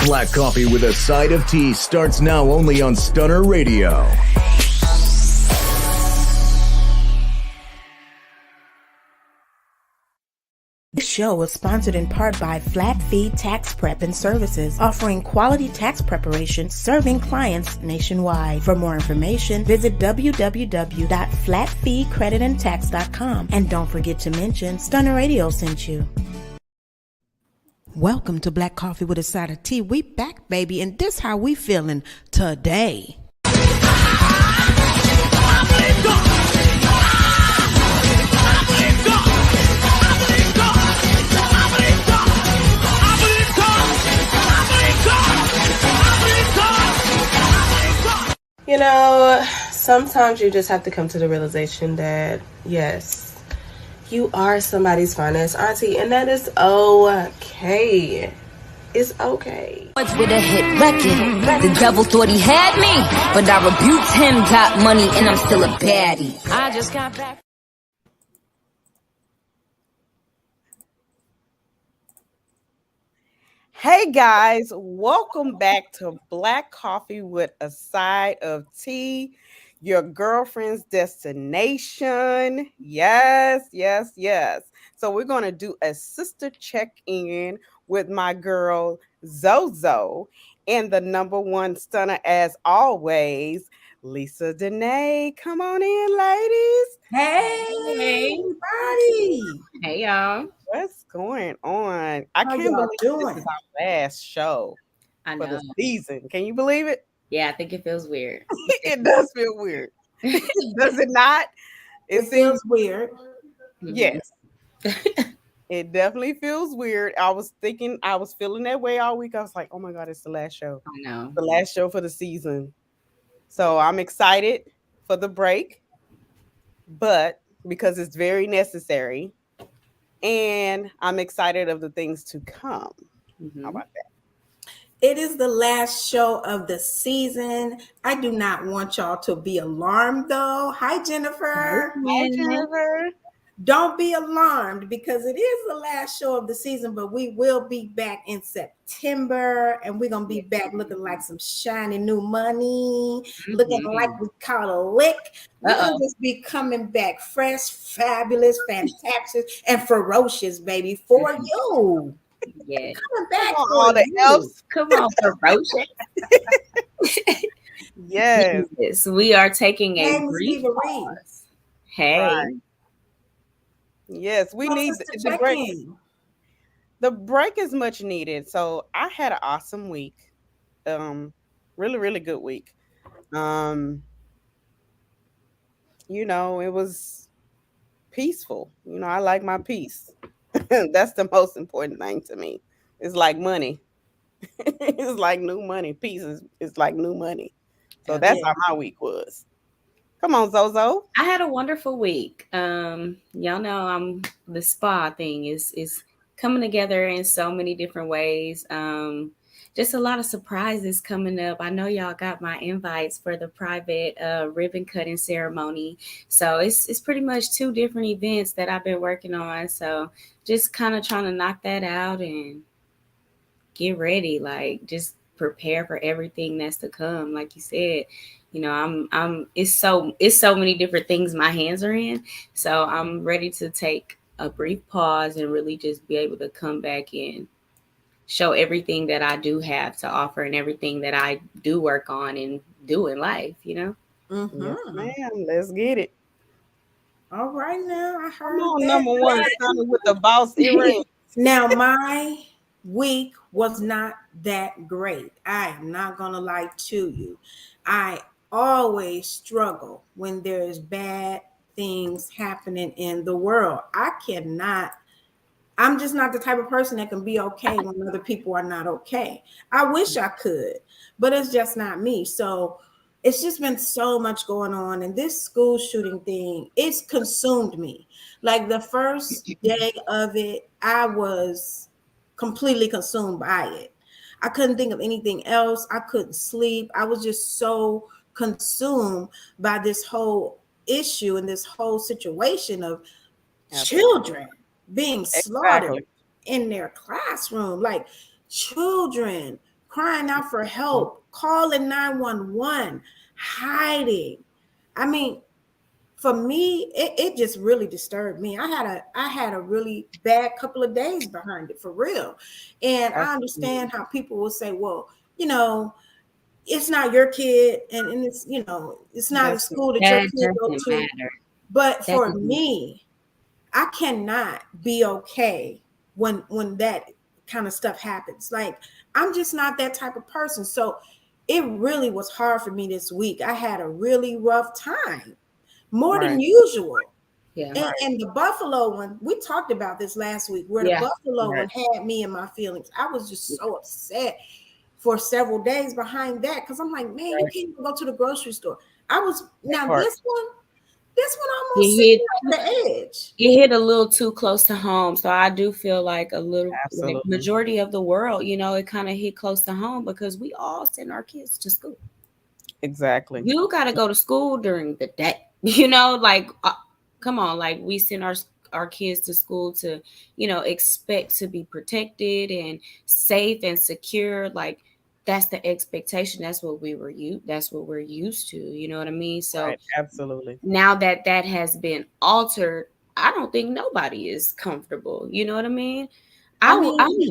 Black Coffee with a Side of Tea starts now only on Stunner Radio. This show is sponsored in part by Flat Fee Tax Prep and Services, offering quality tax preparation, serving clients nationwide. For more information, visit www.flatfeecreditandtax.com. And don't forget to mention Stunner Radio sent you. Welcome to Black Coffee with a Side of Tea. We back, baby, and this how we feeling today. You know, sometimes you just have to come to the realization that, yes, you are somebody's finest auntie, and that is okay. It's okay. With a hit record, the devil thought he had me, but I rebuked him, got money, and I'm still a baddie. I just got back. Hey guys, welcome back to Black Coffee with a Side of Tea, your girlfriend's destination. Yes. So we're going to do a sister check-in with my girl Zozo and the number one stunner as always, Lisa Denae. Come on in, ladies. Hey, everybody. Hey, y'all. What's going on? I How can't y'all believe doing? this is our last show I for know. the season. Can you believe it? Yeah, I think it feels weird. It does feel weird. Does it not? It feels weird. Yes. It definitely feels weird. I was feeling that way all week. I was like, oh my God, it's the last show. I know. The last show for the season. So I'm excited for the break, but because it's very necessary. And I'm excited of the things to come. How about that? It is the last show of the season. I do not want y'all to be alarmed, though. Hi, Jennifer. Hi, Jennifer. Don't be alarmed because it is the last show of the season, but we will be back in September, and we're going to be back looking like some shiny new money, looking like we caught a lick. We're going to just be coming back fresh, fabulous, fantastic, and ferocious, baby, for you. Yeah. Coming back Come on, for all the you. elves. Come on, ferocious. Yes. Yes, we are taking Hey, a Miss brief Diva pause. Reeves. Hey. Right. Yes, we Well, need sister, the check break. in. The break is much needed. So I had an awesome week. Really, really good week. You know, it was peaceful. You know, I like my peace. That's the most important thing to me. It's like money. It's like new money. Peace is like new money. So that's how my week was. Come on, Zozo. I had a wonderful week. Y'all know the spa thing is coming together in so many different ways. Just a lot of surprises coming up. I know y'all got my invites for the private ribbon cutting ceremony. So it's pretty much 2 different events that I've been working on. So just kind of trying to knock that out and get ready, like just prepare for everything that's to come. Like you said, you know, it's so many different things my hands are in. So I'm ready to take a brief pause and really just be able to come back and show everything that I do have to offer and everything that I do work on and do in life, you know? Yes, ma'am. Let's get it. All right, now I heard Come on, that. number one, starting with the boss earring. Now, my week was not that great. I am not going to lie to you. I always struggle when there's bad things happening in the world. I'm just not the type of person that can be okay when other people are not okay. I wish I could, but it's just not me. So it's just been so much going on. And this school shooting thing, it's consumed me. Like the first day of it, I was completely consumed by it. I couldn't think of anything else. I couldn't sleep. I was just so consumed by this whole issue and this whole situation of children being slaughtered in their classroom, like children crying out for help, calling 911, hiding. I mean, for me, it just really disturbed me. I had a really bad couple of days behind it, for real. And I understand how people will say, well, you know, it's not your kid, and it's, you know, it's not a school that your That kid go doesn't to. matter. But That for doesn't me, I cannot be okay when that kind of stuff happens. Like, I'm just not that type of person. So it really was hard for me this week. I had a really rough time, more than usual. Yeah. And the Buffalo one, we talked about this last week, where the Buffalo one had me in my feelings. I was just so upset for several days behind that, because I'm like, man, you can't even go to the grocery store. I was this one almost sent me over the edge. It hit a little too close to home. So I do feel like a little, like majority of the world, you know, it kind of hit close to home because we all send our kids to school. Exactly. You got to go to school during the day, you know, like, come on, like we send our kids to school to, you know, expect to be protected and safe and secure. Like, that's the expectation. That's what we're used to. You know what I mean? So absolutely. Now that has been altered, I don't think nobody is comfortable. You know what I mean? I mean,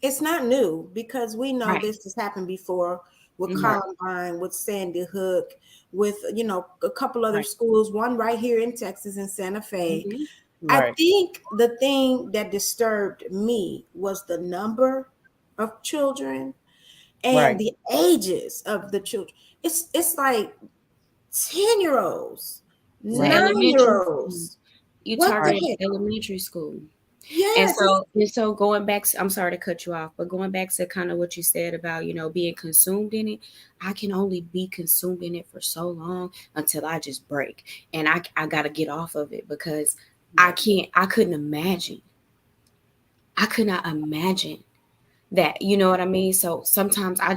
it's not new, because we know this has happened before with Columbine, with Sandy Hook, with, you know, a couple other schools, one right here in Texas in Santa Fe. I think the thing that disturbed me was the number of children and the ages of the children. It's like 10-year-olds, 9-year-olds. You targeted elementary school. Yes. And so going back, I'm sorry to cut you off, but going back to kind of what you said about, you know, being consumed in it, I can only be consumed in it for so long until I just break. And I got to get off of it, because I couldn't imagine. I could not imagine that, you know what I mean? So sometimes I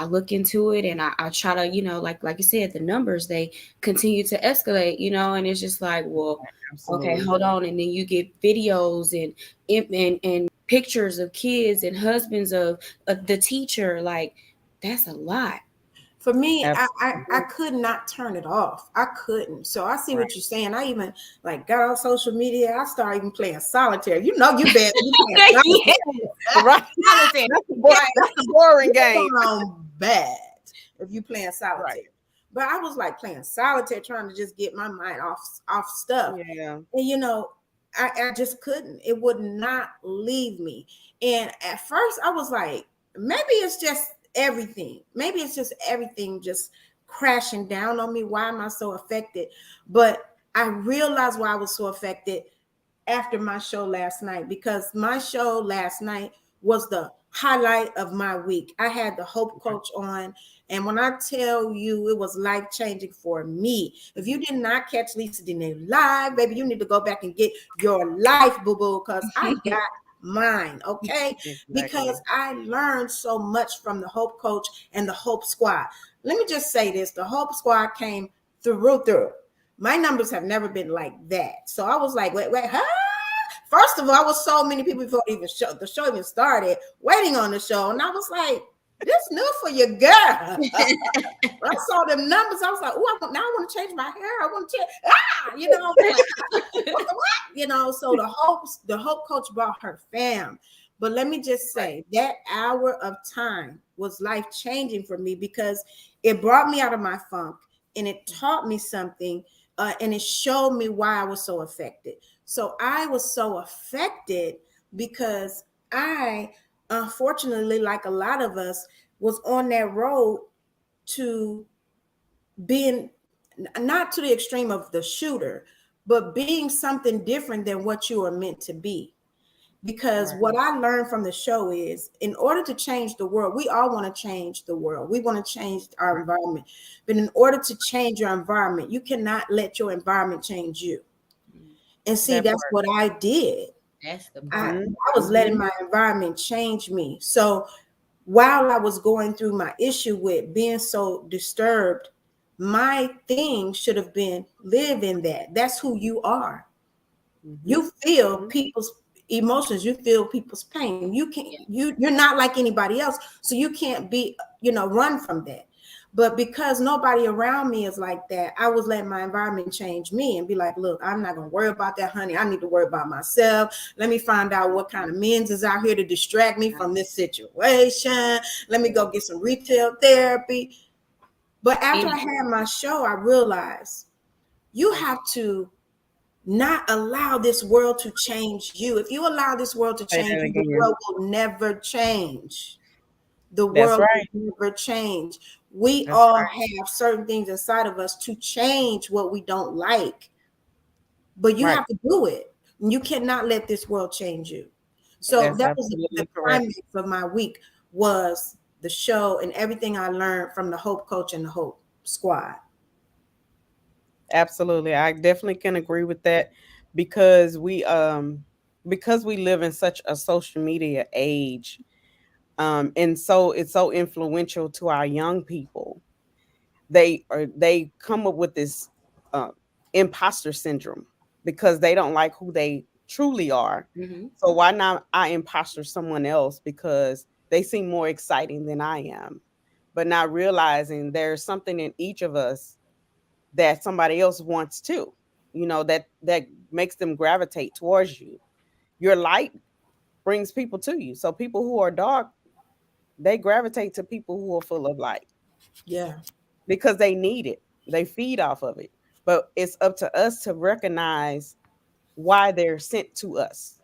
look into it, and I try to, you know, like you said, the numbers, they continue to escalate, you know, and it's just like, well, okay, hold on. And then you get videos and pictures of kids and husbands of the teacher. Like, that's a lot. For me, I could not turn it off. I couldn't. So I see what you're saying. I even like got on social media. I started even playing solitaire. You know, you bad. Right. That's a boring game. Bad if you playing solitaire. But I was like playing solitaire, trying to just get my mind off stuff. Yeah. And you know, I just couldn't. It would not leave me. And at first I was like, maybe it's just everything. Maybe it's just everything just crashing down on me. Why am I so affected? But I realized why I was so affected after my show last night, because my show last night was the highlight of my week. I had the Hope Coach on, and when I tell you it was life-changing for me. If you did not catch Lisa Denae live, baby, you need to go back and get your life, boo-boo, because I got mine, okay? Because I learned so much from the Hope Coach and the Hope Squad. Let me just say this, the Hope Squad came through. My numbers have never been like that. So I was like, wait, huh? First of all, I was so many people before the show even started, waiting on the show. And I was like, this new for your girl. I saw them numbers. I was like, oh, now I want to change my hair. I want to change, you know, like, what? You know, so the Hope Coach brought her fam. But let me just say, that hour of time was life-changing for me, because it brought me out of my funk, and it taught me something, and it showed me why I was so affected. So I was so affected because I, unfortunately, like a lot of us, was on that road to being, not to the extreme of the shooter, but being something different than what you are meant to be. Because what I learned from the show is, in order to change the world, we all want to change the world. We want to change our environment. But in order to change your environment, you cannot let your environment change you. And see, that's what I did. That's the I was letting my environment change me. So while I was going through my issue with being so disturbed, my thing should have been, live in that. That's who you are. You feel people's emotions. You feel people's pain. You can't. You're not like anybody else, so you can't be, run from that. But because nobody around me is like that, I was letting my environment change me and be like, look, I'm not going to worry about that, honey. I need to worry about myself. Let me find out what kind of men's is out here to distract me from this situation. Let me go get some retail therapy. But after I had my show, I realized you have to not allow this world to change you. If you allow this world to change you, the world will never change. The world will never change. We all have certain things inside of us to change what we don't like, but you have to do it. You cannot let this world change you. So that was the climax of my week, was the show and everything I learned from the Hope Coach and the Hope Squad. Absolutely. I definitely can agree with that, because we live in such a social media age. And so it's so influential to our young people. They come up with this imposter syndrome because they don't like who they truly are. So why not I imposter someone else because they seem more exciting than I am, but not realizing there's something in each of us that somebody else wants too, that makes them gravitate towards you. Your light brings people to you. So people who are dark, they gravitate to people who are full of light. Yeah. Because they need it. They feed off of it. But it's up to us to recognize why they're sent to us.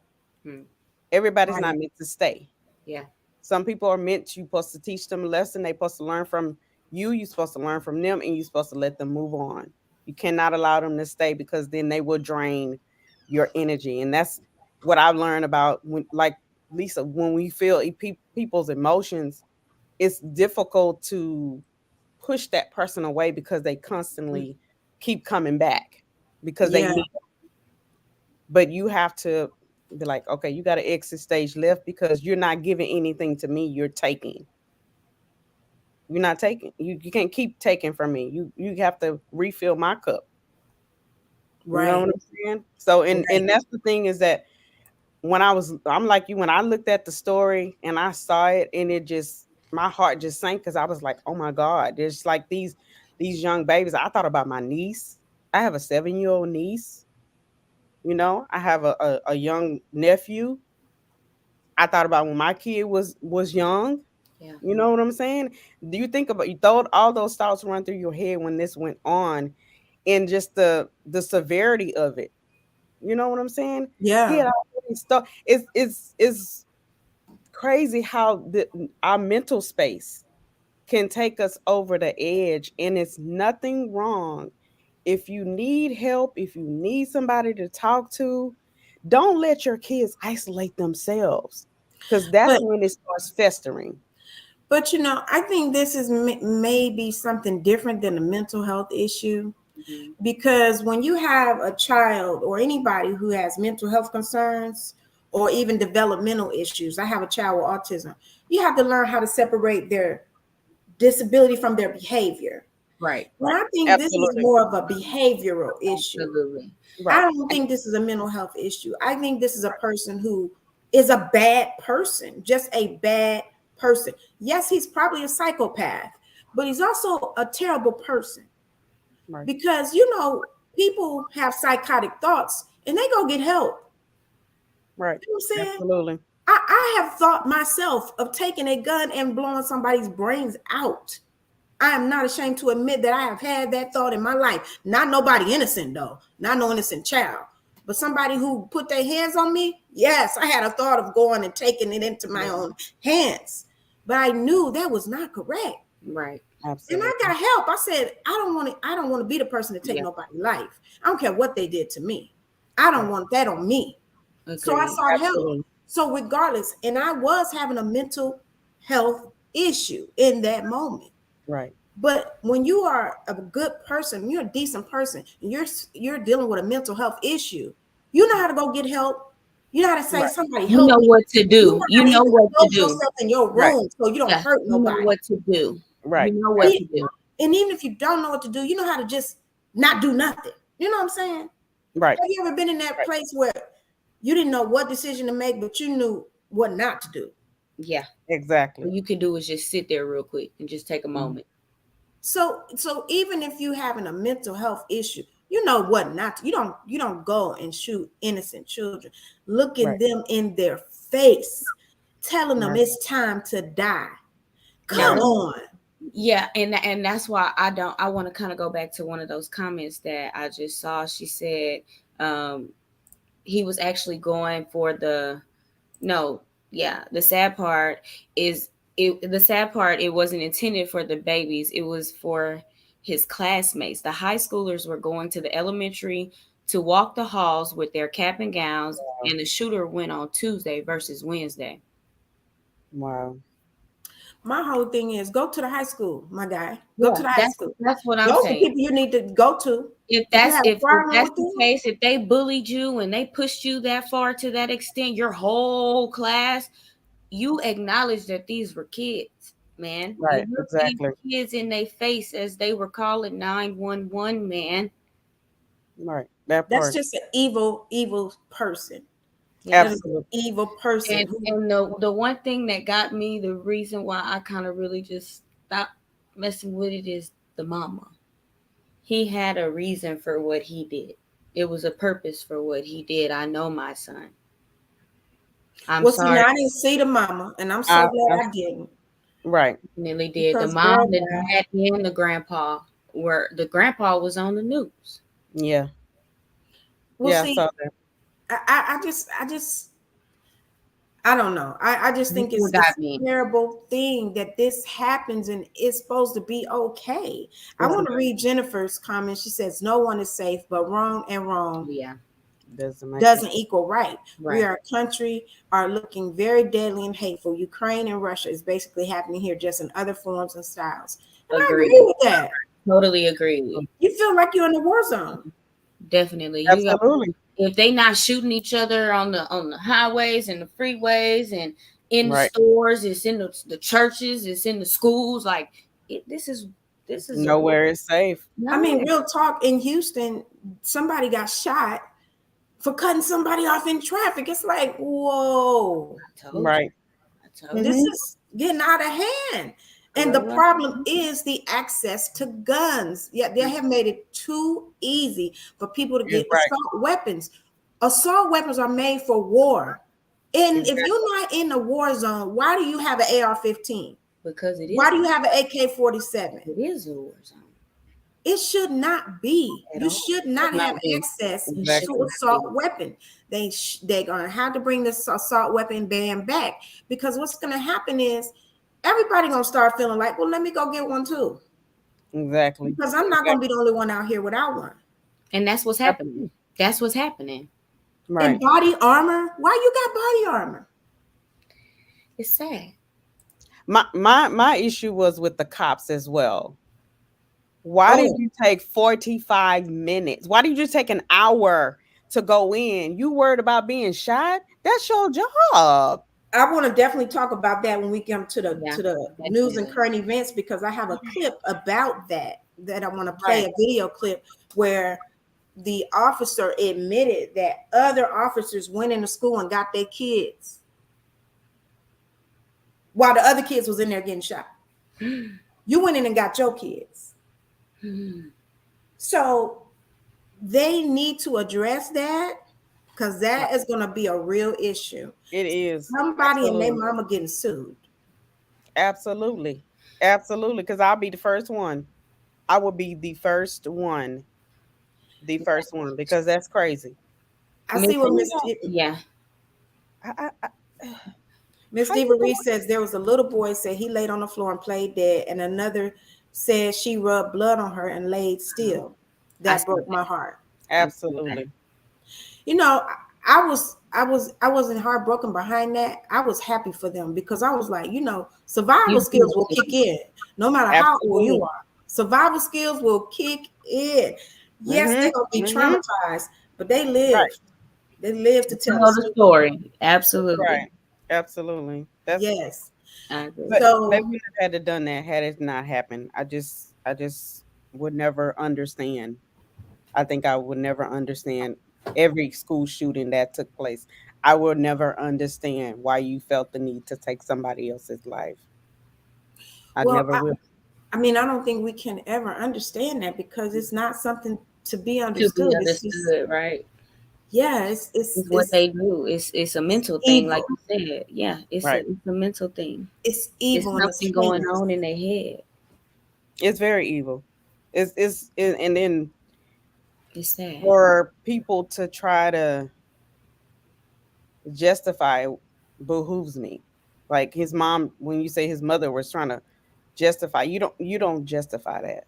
Everybody's not meant to stay. Yeah. Some people are meant, you're supposed to teach them a lesson. They're supposed to learn from you. You're supposed to learn from them, and you're supposed to let them move on. You cannot allow them to stay, because then they will drain your energy. And that's what I've learned about, when, like Lisa, when we feel people's emotions, it's difficult to push that person away because they constantly keep coming back because they need it. But you have to be like, okay, you got to exit stage left, because you're not giving anything to me. You're taking. You're not taking. You can't keep taking from me. You have to refill my cup. Right. You know what I'm saying? So and that's the thing, is that I'm like you, when I looked at the story and I saw it, and it just, my heart just sank, because I was like, oh my God, there's like these young babies. I thought about my niece. I have a 7-year-old niece. I have a young nephew. I thought about when my kid was young. Yeah. You know what I'm saying? Do you think about, you thought all those thoughts run through your head when this went on, and just the severity of it? You know what I'm saying? Yeah. He had already started. It's crazy how our mental space can take us over the edge, and it's nothing wrong. If you need help, if you need somebody to talk to, don't let your kids isolate themselves, because that's when it starts festering. But I think this is maybe something different than a mental health issue, because when you have a child or anybody who has mental health concerns or even developmental issues, I have a child with autism, you have to learn how to separate their disability from their behavior. Right. But I think this is more of a behavioral issue. Absolutely. Right. I don't think this is a mental health issue. I think this is a person who is a bad person, just a bad person. Yes, he's probably a psychopath, but he's also a terrible person. Right. Because, people have psychotic thoughts and they go get help. Right. You know what I'm saying? Absolutely. I have thought myself of taking a gun and blowing somebody's brains out. I am not ashamed to admit that I have had that thought in my life. Not nobody innocent, though. Not no innocent child. But somebody who put their hands on me, yes, I had a thought of going and taking it into my own hands. But I knew that was not correct. Right. Absolutely. And I got help. I said, I don't want to be the person to take nobody's life. I don't care what they did to me. I don't want that on me. Agreed. So I sought help. So regardless, and I was having a mental health issue in that moment. Right. But when you are a good person, you're a decent person, and you're dealing with a mental health issue, you know how to go get help. You know how to say, somebody help me. You know what to do. You know what to do. Yourself in your room so you don't hurt nobody. You know what to do. Right. You know what to do. And even if you don't know what to do, you know how to just not do nothing. You know what I'm saying? Right. Have you ever been in that place where You didn't know what decision to make, but you knew what not to do. Yeah. Exactly. What you can do is just sit there real quick and just take a moment. So even if you having a mental health issue, you know what not to. You don't go and shoot innocent children, looking them in their face, telling them it's time to die. Come on. Yeah, and that's why I want to kind of go back to one of those comments that I just saw. She said he was actually going for the sad part is it wasn't intended for the babies, it was for his classmates. The high schoolers were going to the elementary to walk the halls with their cap and gowns, and the shooter went on Tuesday versus Wednesday. Wow. My whole thing is go to the high school, my guy. Go to the high school. That's what I'm Those saying. are people you need to go to. If that's the case, if they bullied you and they pushed you that far to that extent, your whole class, you acknowledge that these were kids, man. Right, You exactly. kids in their face as they were calling 911, man. Right. That's just an evil person. Absolutely. Evil person. And the one thing that got me, the reason why I kind of really just stopped messing with it is the mama. He had a reason for what he did. It was a purpose for what he did. I know my son. I'm sorry. I didn't see the mama, and I'm so glad I didn't. Right. Nearly did. The mom, the dad, and the grandpa the grandpa was on the news. Yeah. Well, see, I don't know. I just think it's a terrible thing that this happens and it's supposed to be okay. I want to read Jennifer's comment. She says, no one is safe, but wrong and wrong doesn't equal right. We are a country are looking very deadly and hateful. Ukraine and Russia is basically happening here just in other forms and styles. And I agree with that. Totally agree. You feel like you're in a war zone. Definitely. Absolutely. If they not shooting each other on the highways and the freeways and in the stores, it's in the churches, it's in the schools. Like this is nowhere is safe. I mean, real talk, in Houston, somebody got shot for cutting somebody off in traffic. It's like, whoa. Right. This is getting out of hand. And the problem is the access to guns. Yeah, they have made it too easy for people to get assault weapons. Assault weapons are made for war. And if you're not in the war zone, why do you have an AR-15? Because it is. Why do you have an AK-47? It is a war zone. It should not be. You should not have access to assault weapon. They're gonna have to bring this assault weapon ban back, because what's gonna happen is everybody gonna start feeling like, well, let me go get one too. Exactly. Because I'm not gonna be the only one out here without one. And that's what's happening. That's what's happening. Right. And body armor. Why you got body armor? It's sad. My issue was with the cops as well. Why did you take 45 minutes? Why did you take an hour to go in? You worried about being shot? That's your job. I want to definitely talk about that when we come to the news and current events, because I have a clip about that I want to play, a video clip where the officer admitted that other officers went into school and got their kids while the other kids was in there getting shot. You went in and got your kids. So they need to address that, because that is going to be a real issue. It is. Somebody and their mama getting sued. Absolutely. Absolutely. Because I'll be the first one. I will be the first one. The first one, because that's crazy. I see what Miss Miss Diva Reese says there was a little boy said he laid on the floor and played dead, and another said she rubbed blood on her and laid still. That broke my heart. Absolutely. You know, I wasn't heartbroken behind that. I was happy for them, because I was like, you know, survival skills will kick in no matter how old you are. Survival skills will kick in. Yes, they're gonna be traumatized, but they live. They live to tell the story. Absolutely. Right. Absolutely. Yes. So maybe we had to done that had it not happened. I just would never understand. I think I would never understand every school shooting that took place. I will never understand why you felt the need to take somebody else's life. I Well, never will. I mean, I don't think we can ever understand that because it's not something to be To be understood. It's just, understood, right? yeah, It's what they do. It's a mental thing, like evil. you said. Yeah, Right. it's a mental thing. It's It's evil and it's something going heinous. on in their head. It's very evil. And then It's sad. for people to try to justify behooves me. Like his mom, when you say his mother was trying to justify, you don't justify that.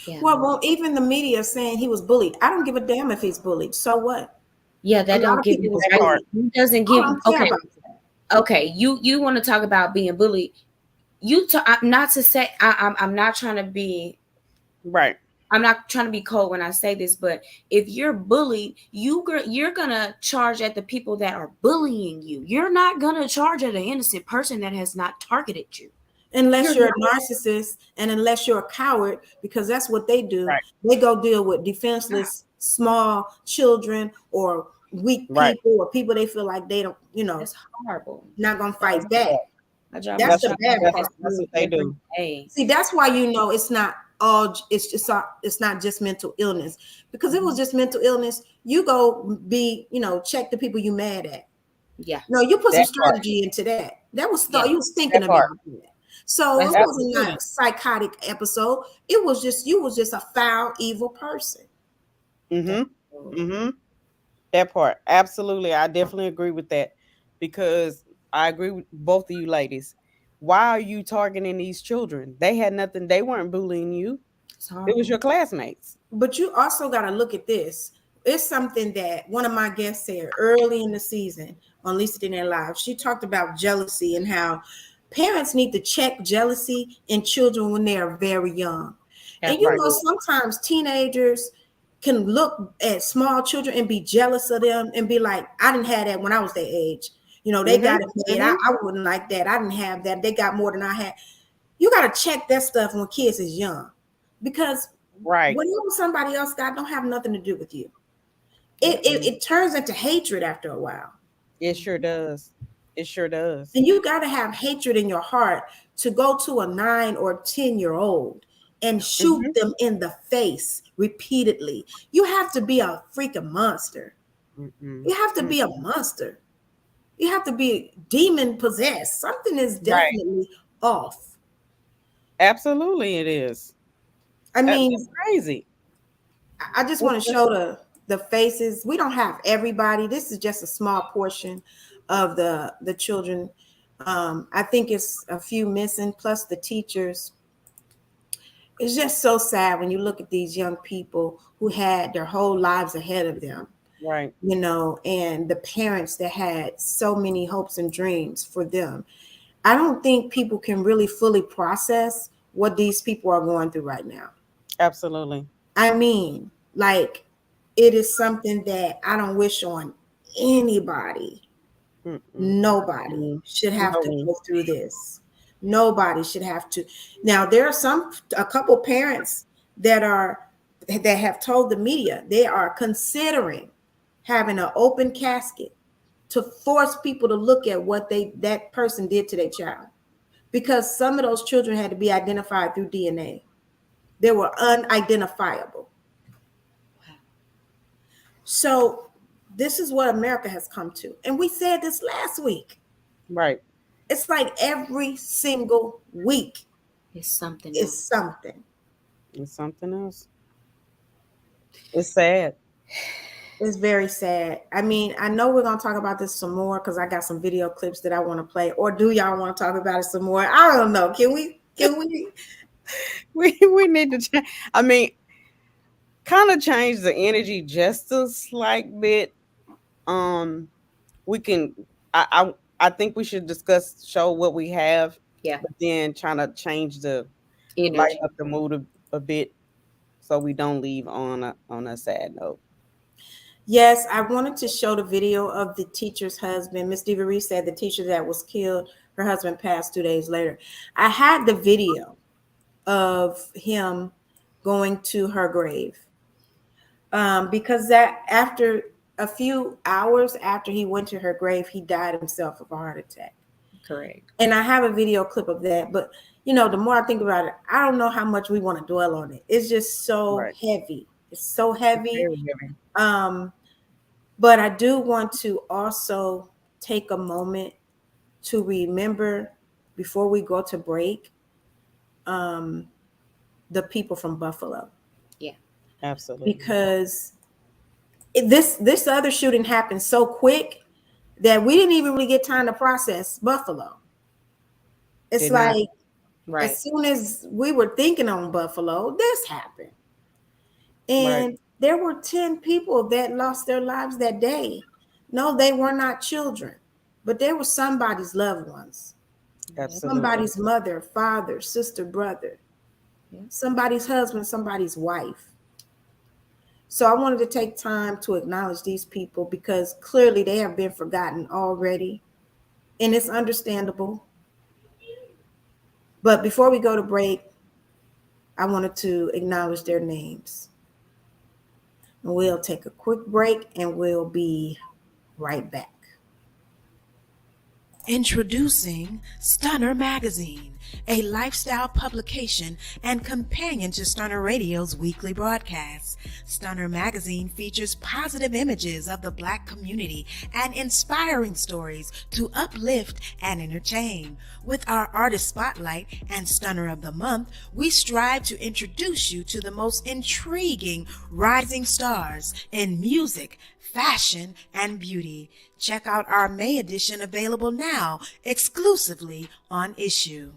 Yeah. Well, even the media saying he was bullied. I don't give a damn if he's bullied. So what? Yeah, A that lot don't of give people you was That right. part. bullied. It doesn't I give. don't care Okay, about that. okay. You want to talk about being bullied? Not to say. I'm not trying to be. Right. I'm not trying to be cold when I say this, but if you're bullied, you're gonna charge at the people that are bullying you. You're not gonna charge at an innocent person that has not targeted you. Unless You're you're a not. narcissist and unless you're a coward, because that's what they do. Right. They go deal with defenseless small children or weak Right. people or people they feel like they don't, That's horrible. not gonna That's fight back. I drive my That's that's the truck bad that's, part. past that's school what they every do. day. See, that's why it's not all. It's not just mental illness. Because if it was just mental illness, you go be check the people you mad at. Yeah, No, you put some That part. strategy into that. That was yeah. you was thinking That part. about that. So That's it wasn't Absolutely. like a psychotic episode. It was just you was just a foul, evil person. Mm-hmm. Mm-hmm. That part. Absolutely. I definitely agree with that because I agree with both of you ladies. Why are you targeting these children? They had nothing, they weren't bullying you. it's It was horrible. your classmates. But you also got to look at this. It's something that one of my guests said early in the season on Lisa Denae Live. She talked about jealousy and how parents need to check jealousy in children when they are very young. And Right. sometimes teenagers can look at small children and be jealous of them and be like, I didn't have that when I was their age. They Mm-hmm. got it made. Mm-hmm. I wouldn't like that. I didn't have that. They got more than I had. You got to check that stuff when kids is young because Right. whatever somebody else got don't have nothing to do with you. Mm-mm. It turns into hatred after a while. It sure does. It sure does. And you got to have hatred in your heart to go to a 9 or 10-year-old and shoot Mm-hmm. them in the face repeatedly. You have to be a freaking monster. Mm-mm. You have to be a monster. You have to be demon possessed. Something is Right. definitely off. Absolutely it is. I mean, It's crazy. I just want to show the faces. We don't have everybody. This is just a small portion of the children. I think it's a few missing, plus the teachers. It's just so sad when you look at these young people who had their whole lives ahead of them, Right. and the parents that had so many hopes and dreams for them. I don't think people can really fully process what these people are going through right now. Absolutely. I mean, like, it is something that I don't wish on anybody. Mm-mm. Nobody Mm-mm. should have to No. go through this. Nobody should have to. Now, there are a couple parents that have told the media they are considering having an open casket to force people to look at what that person did to their child, because some of those children had to be identified through DNA. They were unidentifiable. So this is what America has come to. And we said this last week. Right. It's like every single week It's something is else. something. It's something else. It's sad. It's very sad. I mean, I know we're going to talk about this some more because I got some video clips that I want to play. Or do y'all want to talk about it some more? I don't know. Can we? We need to change. I mean, kind of change the energy just a slight bit. We can. I think we should show what we have. Yeah. But then trying to change the lighten Energy. up the mood a bit, so we don't leave on a sad note. Yes, I wanted to show the video of the teacher's husband. Miss Diva Reese said the teacher that was killed, her husband passed 2 days later. I had the video of him going to her grave because that after a few hours after he went to her grave, he died himself of a heart attack. Correct. And I have a video clip of that. But, you know, the more I think about it, I don't know how much we want to dwell on it. It's just so heavy. It's so heavy. But I do want to also take a moment to remember, before we go to break, the people from Buffalo. Yeah, absolutely. Because this other shooting happened so quick that we didn't even really get time to process Buffalo. It's like, as soon as we were thinking on Buffalo, this happened. And there were 10 people that lost their lives that day. No, they were not children, but they were somebody's loved ones. Absolutely. Somebody's mother, father, sister, brother, somebody's husband, somebody's wife. So I wanted to take time to acknowledge these people, because clearly they have been forgotten already, and it's understandable. But before we go to break, I wanted to acknowledge their names. And we'll take a quick break and we'll be right back. Introducing Stunner Magazine, a lifestyle publication and companion to Stunner Radio's weekly broadcasts. Stunner Magazine features positive images of the Black community and inspiring stories to uplift and entertain. With our Artist Spotlight and Stunner of the Month, we strive to introduce you to the most intriguing rising stars in music, fashion, and beauty. Check out our May edition, available now exclusively on Issue.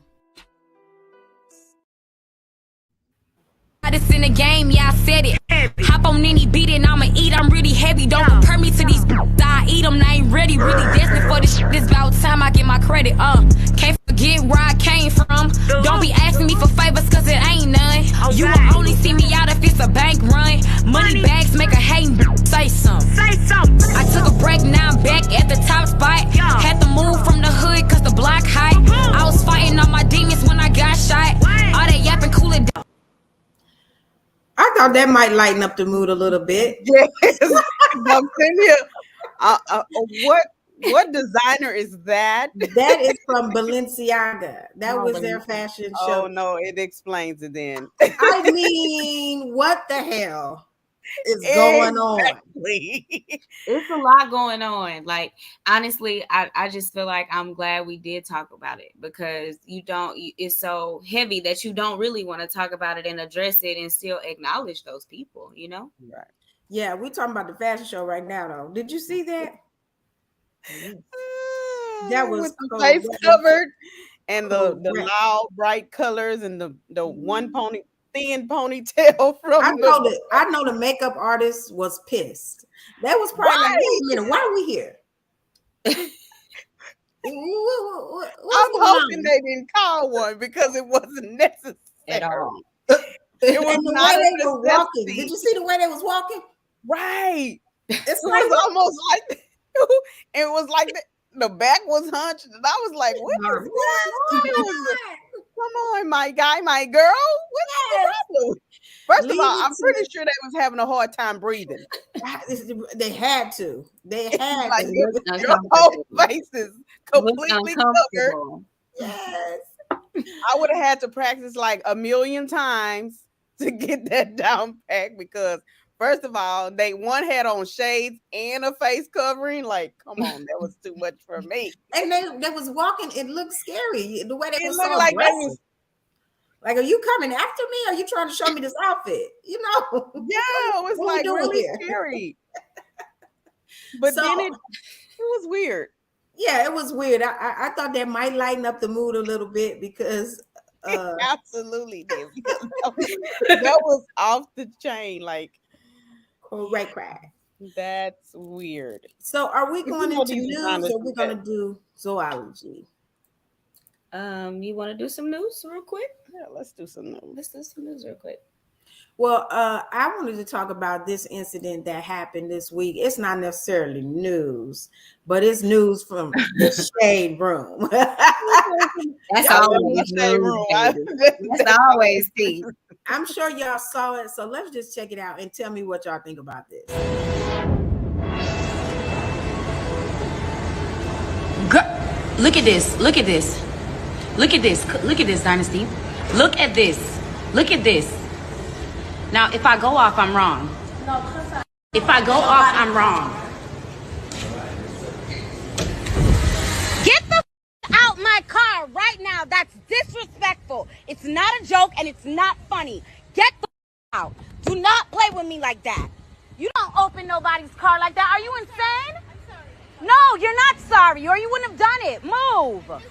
It's in the game, yeah, I said it. Hop on any beat and I'ma eat, I'm really heavy. Don't compare me to these I eat them, I ain't ready. Really destined for this shit, this about time I get my credit. Can't forget where I came from. Don't be asking me for favors, cause it ain't none. You will only see me out if it's a bank run. Money bags make a hating say something. I took a break, now I'm back at the top spot. Had to move from the hood cause the block high. I was fighting all my demons when I got shot. All that yapping cool it down. I thought that might lighten up the mood a little bit. Yes. What designer is that? That is from Balenciaga. That was their fashion show. Oh no, it explains it then. I mean, what the hell is going on? It's a lot going on. Like, honestly, I just feel like I'm glad we did talk about it, because it's so heavy that you don't really want to talk about it and address it and still acknowledge those people, you know? Right. Yeah, we're talking about the fashion show right now, though. Did you see that? That was with the face covered and the loud bright colors and the one thin ponytail from I know the makeup artist was pissed. That was probably like, wait a minute, why are we here? I'm hoping they didn't call one, because it wasn't necessary at all. It was not they were walking. Did you see the way they was walking? Right. It was almost like it was like the back was hunched, and I was like, what is going on? Come on, my guy, my girl. What's the problem? First of all, I'm pretty sure they was having a hard time breathing. They had to. They had like to. Your whole face is completely covered. Yes. I would have had to practice like 1,000,000 times to get that down pat, because first of all, one had on shades and a face covering. Like, come on, that was too much for me. And they was walking. It looked scary. The way they was so like aggressive. Like, are you coming after me? Or are you trying to show me this outfit? You know? Yeah, it was like really scary. But then it was weird. Yeah, it was weird. I thought that might lighten up the mood a little bit, because it absolutely did. That was off the chain. Like, right crack. That's weird. So are we going into news, or are we going to do zoology? You want to do some news real quick? Yeah, let's do some news. Let's do some news real quick. Well, I wanted to talk about this incident that happened this week. It's not necessarily news, but it's news from the shade room. That's always news. That's always tea. I'm sure y'all saw it, so let's just check it out and tell me what y'all think about this. Look at this. Look at this. Look at this. Look at this, Dynasty. Look at this. Look at this. Now, if I go off, I'm wrong. If I go off, I'm wrong. Get the out my car right now. That's disrespectful. It's not a joke and it's not funny. Get the out. Do not play with me like that. You don't open nobody's car like that. Are you insane? No, you're not sorry, or you wouldn't have done it. Move.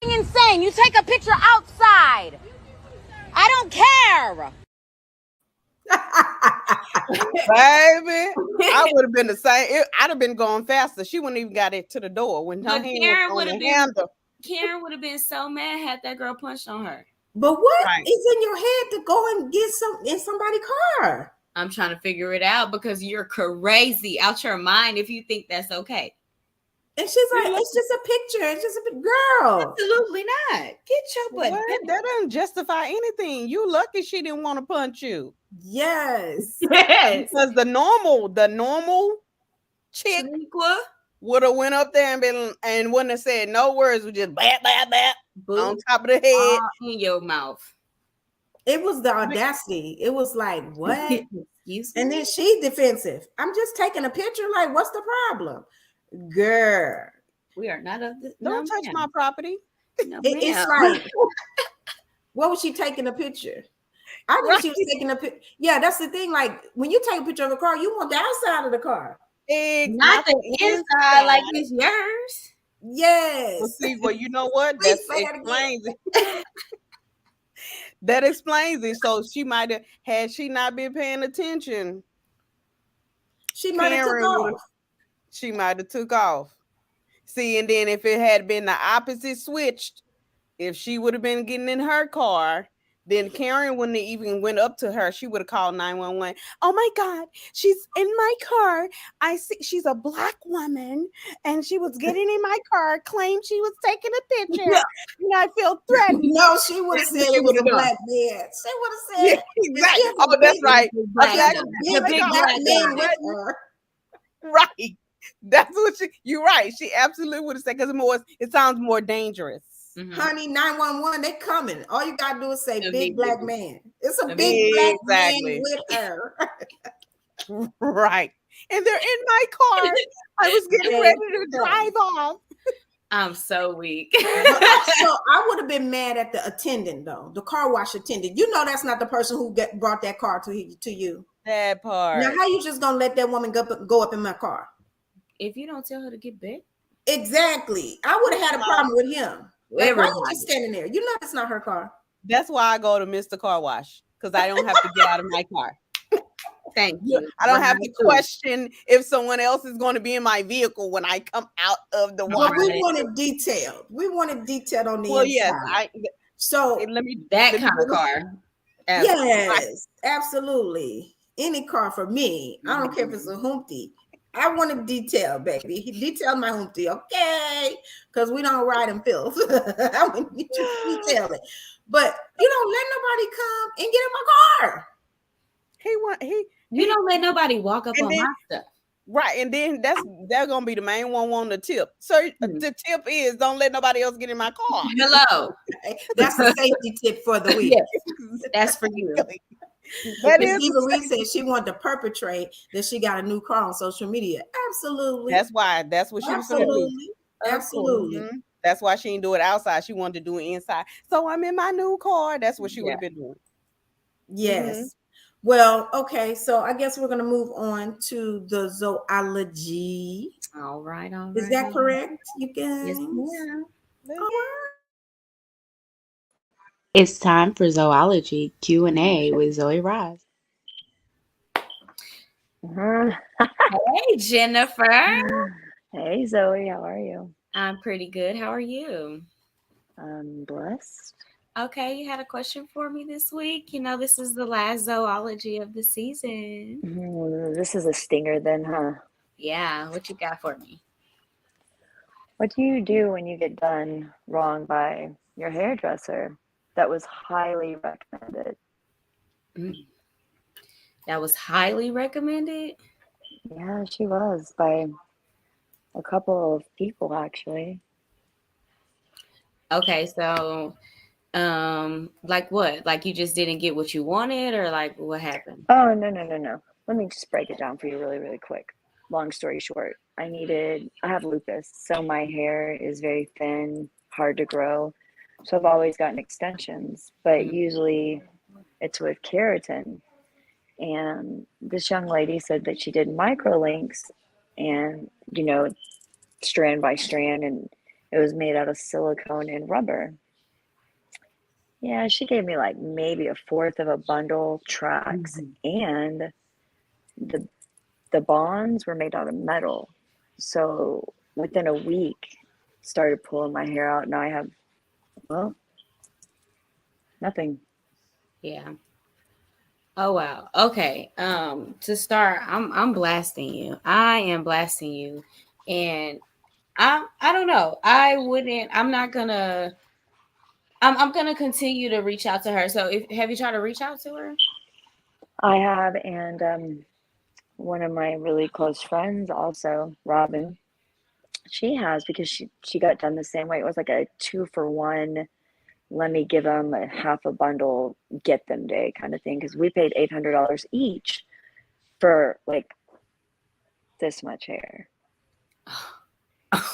You're insane. You take a picture outside. I don't care. Baby, I would have been the same. I'd have been going faster. She wouldn't even got it to the door when her hand was on the handle. Karen would have been so mad had that girl punched on her. But what is in your head to go and get in somebody's car? I'm trying to figure it out because you're crazy out your mind if you think that's okay. And she's like, it's just a picture. It's just a girl. Absolutely not. Get your butt. That doesn't justify anything. You lucky she didn't want to punch you. Yes. Because the normal chick would have went up there and wouldn't have said no words, would just bat on top of the head. In your mouth. It was the audacity. It was like, what? Excuse me? And then she defensive. I'm just taking a picture. Like, what's the problem? Girl. We are not of the Don't touch my property. No, it's like, what was she taking a picture? I think she was taking a picture. Yeah, that's the thing. Like, when you take a picture of a car, you want the outside of the car. Not the inside, like it's yours. Yes. Well, see, well, you know what? That explains it. That explains it. So she might have, had she not been paying attention, she might have took off. She might have took off. See, and then if it had been the opposite switched, if she would have been getting in her car, then Karen wouldn't have even went up to her. She would have called 911. Oh my God, she's in my car. I see she's a black woman and she was getting in my car, claimed she was taking a picture. And I feel threatened. No, she would have said it was a black man. She would have said, yeah, exactly. Oh, that's right. The big black man with her. Right. That's what you're right. She absolutely would have said, because it sounds more dangerous. Mm-hmm. Honey, 911, they coming. All you gotta do is say big black man. It's a big black man with her. Right. And they're in my car. I was getting ready to drive off. I'm so weak. So I would have been mad at the attendant, though, the car wash attendant. You know that's not the person who brought that car to you. That part. Now, how you just gonna let that woman go up in my car? If you don't tell her to get back. Exactly. I would have had a problem with him. Like, why are you just standing there? You know it's not her car. That's why I go to Mr. Car Wash, because I don't have to get out of my car. Thank you. I don't have to question if someone else is going to be in my vehicle when I come out of the wash. We want it detailed. We want it detailed on the inside. Yes. That kind of car. Yes, absolutely. Any car for me. I don't care if it's a Humpty. I want it detailed, baby. Detail my Humpty, okay? Because we don't ride in filth. I want you to detail it. But you don't let nobody come and get in my car. You don't let nobody walk up on my stuff. Right. And then they're gonna be the main one wanting the tip. So the tip is don't let nobody else get in my car. Hello. That's the safety tip for the week. Yes. That's for you. Eva Reed said she wanted to perpetrate that she got a new car on social media. Absolutely. That's what she was going to do. Absolutely. Mm-hmm. That's why she didn't do it outside. She wanted to do it inside. So I'm in my new car. That's what she would have been doing. Yes. Mm-hmm. Well, okay. So I guess we're going to move on to the zoology. All right. Is that correct, you guys? Yes, ma'am. All right. It's time for Zoology Q&A with Zoey Raz. Hey, Jennifer. Hey, Zoe. How are you? I'm pretty good. How are you? I'm blessed. Okay, you had a question for me this week. You know, this is the last zoology of the season. This is a stinger then, huh? Yeah, what you got for me? What do you do when you get done wrong by your hairdresser? That was highly recommended. That was highly recommended? Yeah, she was by a couple of people, actually. Okay, so like what? Like you just didn't get what you wanted, or like what happened? Oh, no. Let me just break it down for you really, really quick. Long story short, I have lupus, so my hair is very thin, hard to grow. So I've always gotten extensions, but Mm. usually it's with keratin. And this young lady said that she did microlinks and, strand by strand, and it was made out of silicone and rubber. Yeah, she gave me like maybe a fourth of a bundle tracks, and the the bonds were made out of metal. So within a week, started pulling my hair out. Now I have, well, nothing. Yeah. Oh wow. Okay. To start, I'm blasting you. I am blasting you, and I don't know. I wouldn't. I'm not gonna. I'm gonna continue to reach out to her. So, if have you tried to reach out to her? I have, and one of my really close friends, also Robin, she has, because she got done the same way. It was like a 2-for-1. Let me give them a half a bundle, get them day kind of thing. Because we paid $800 each for like this much hair.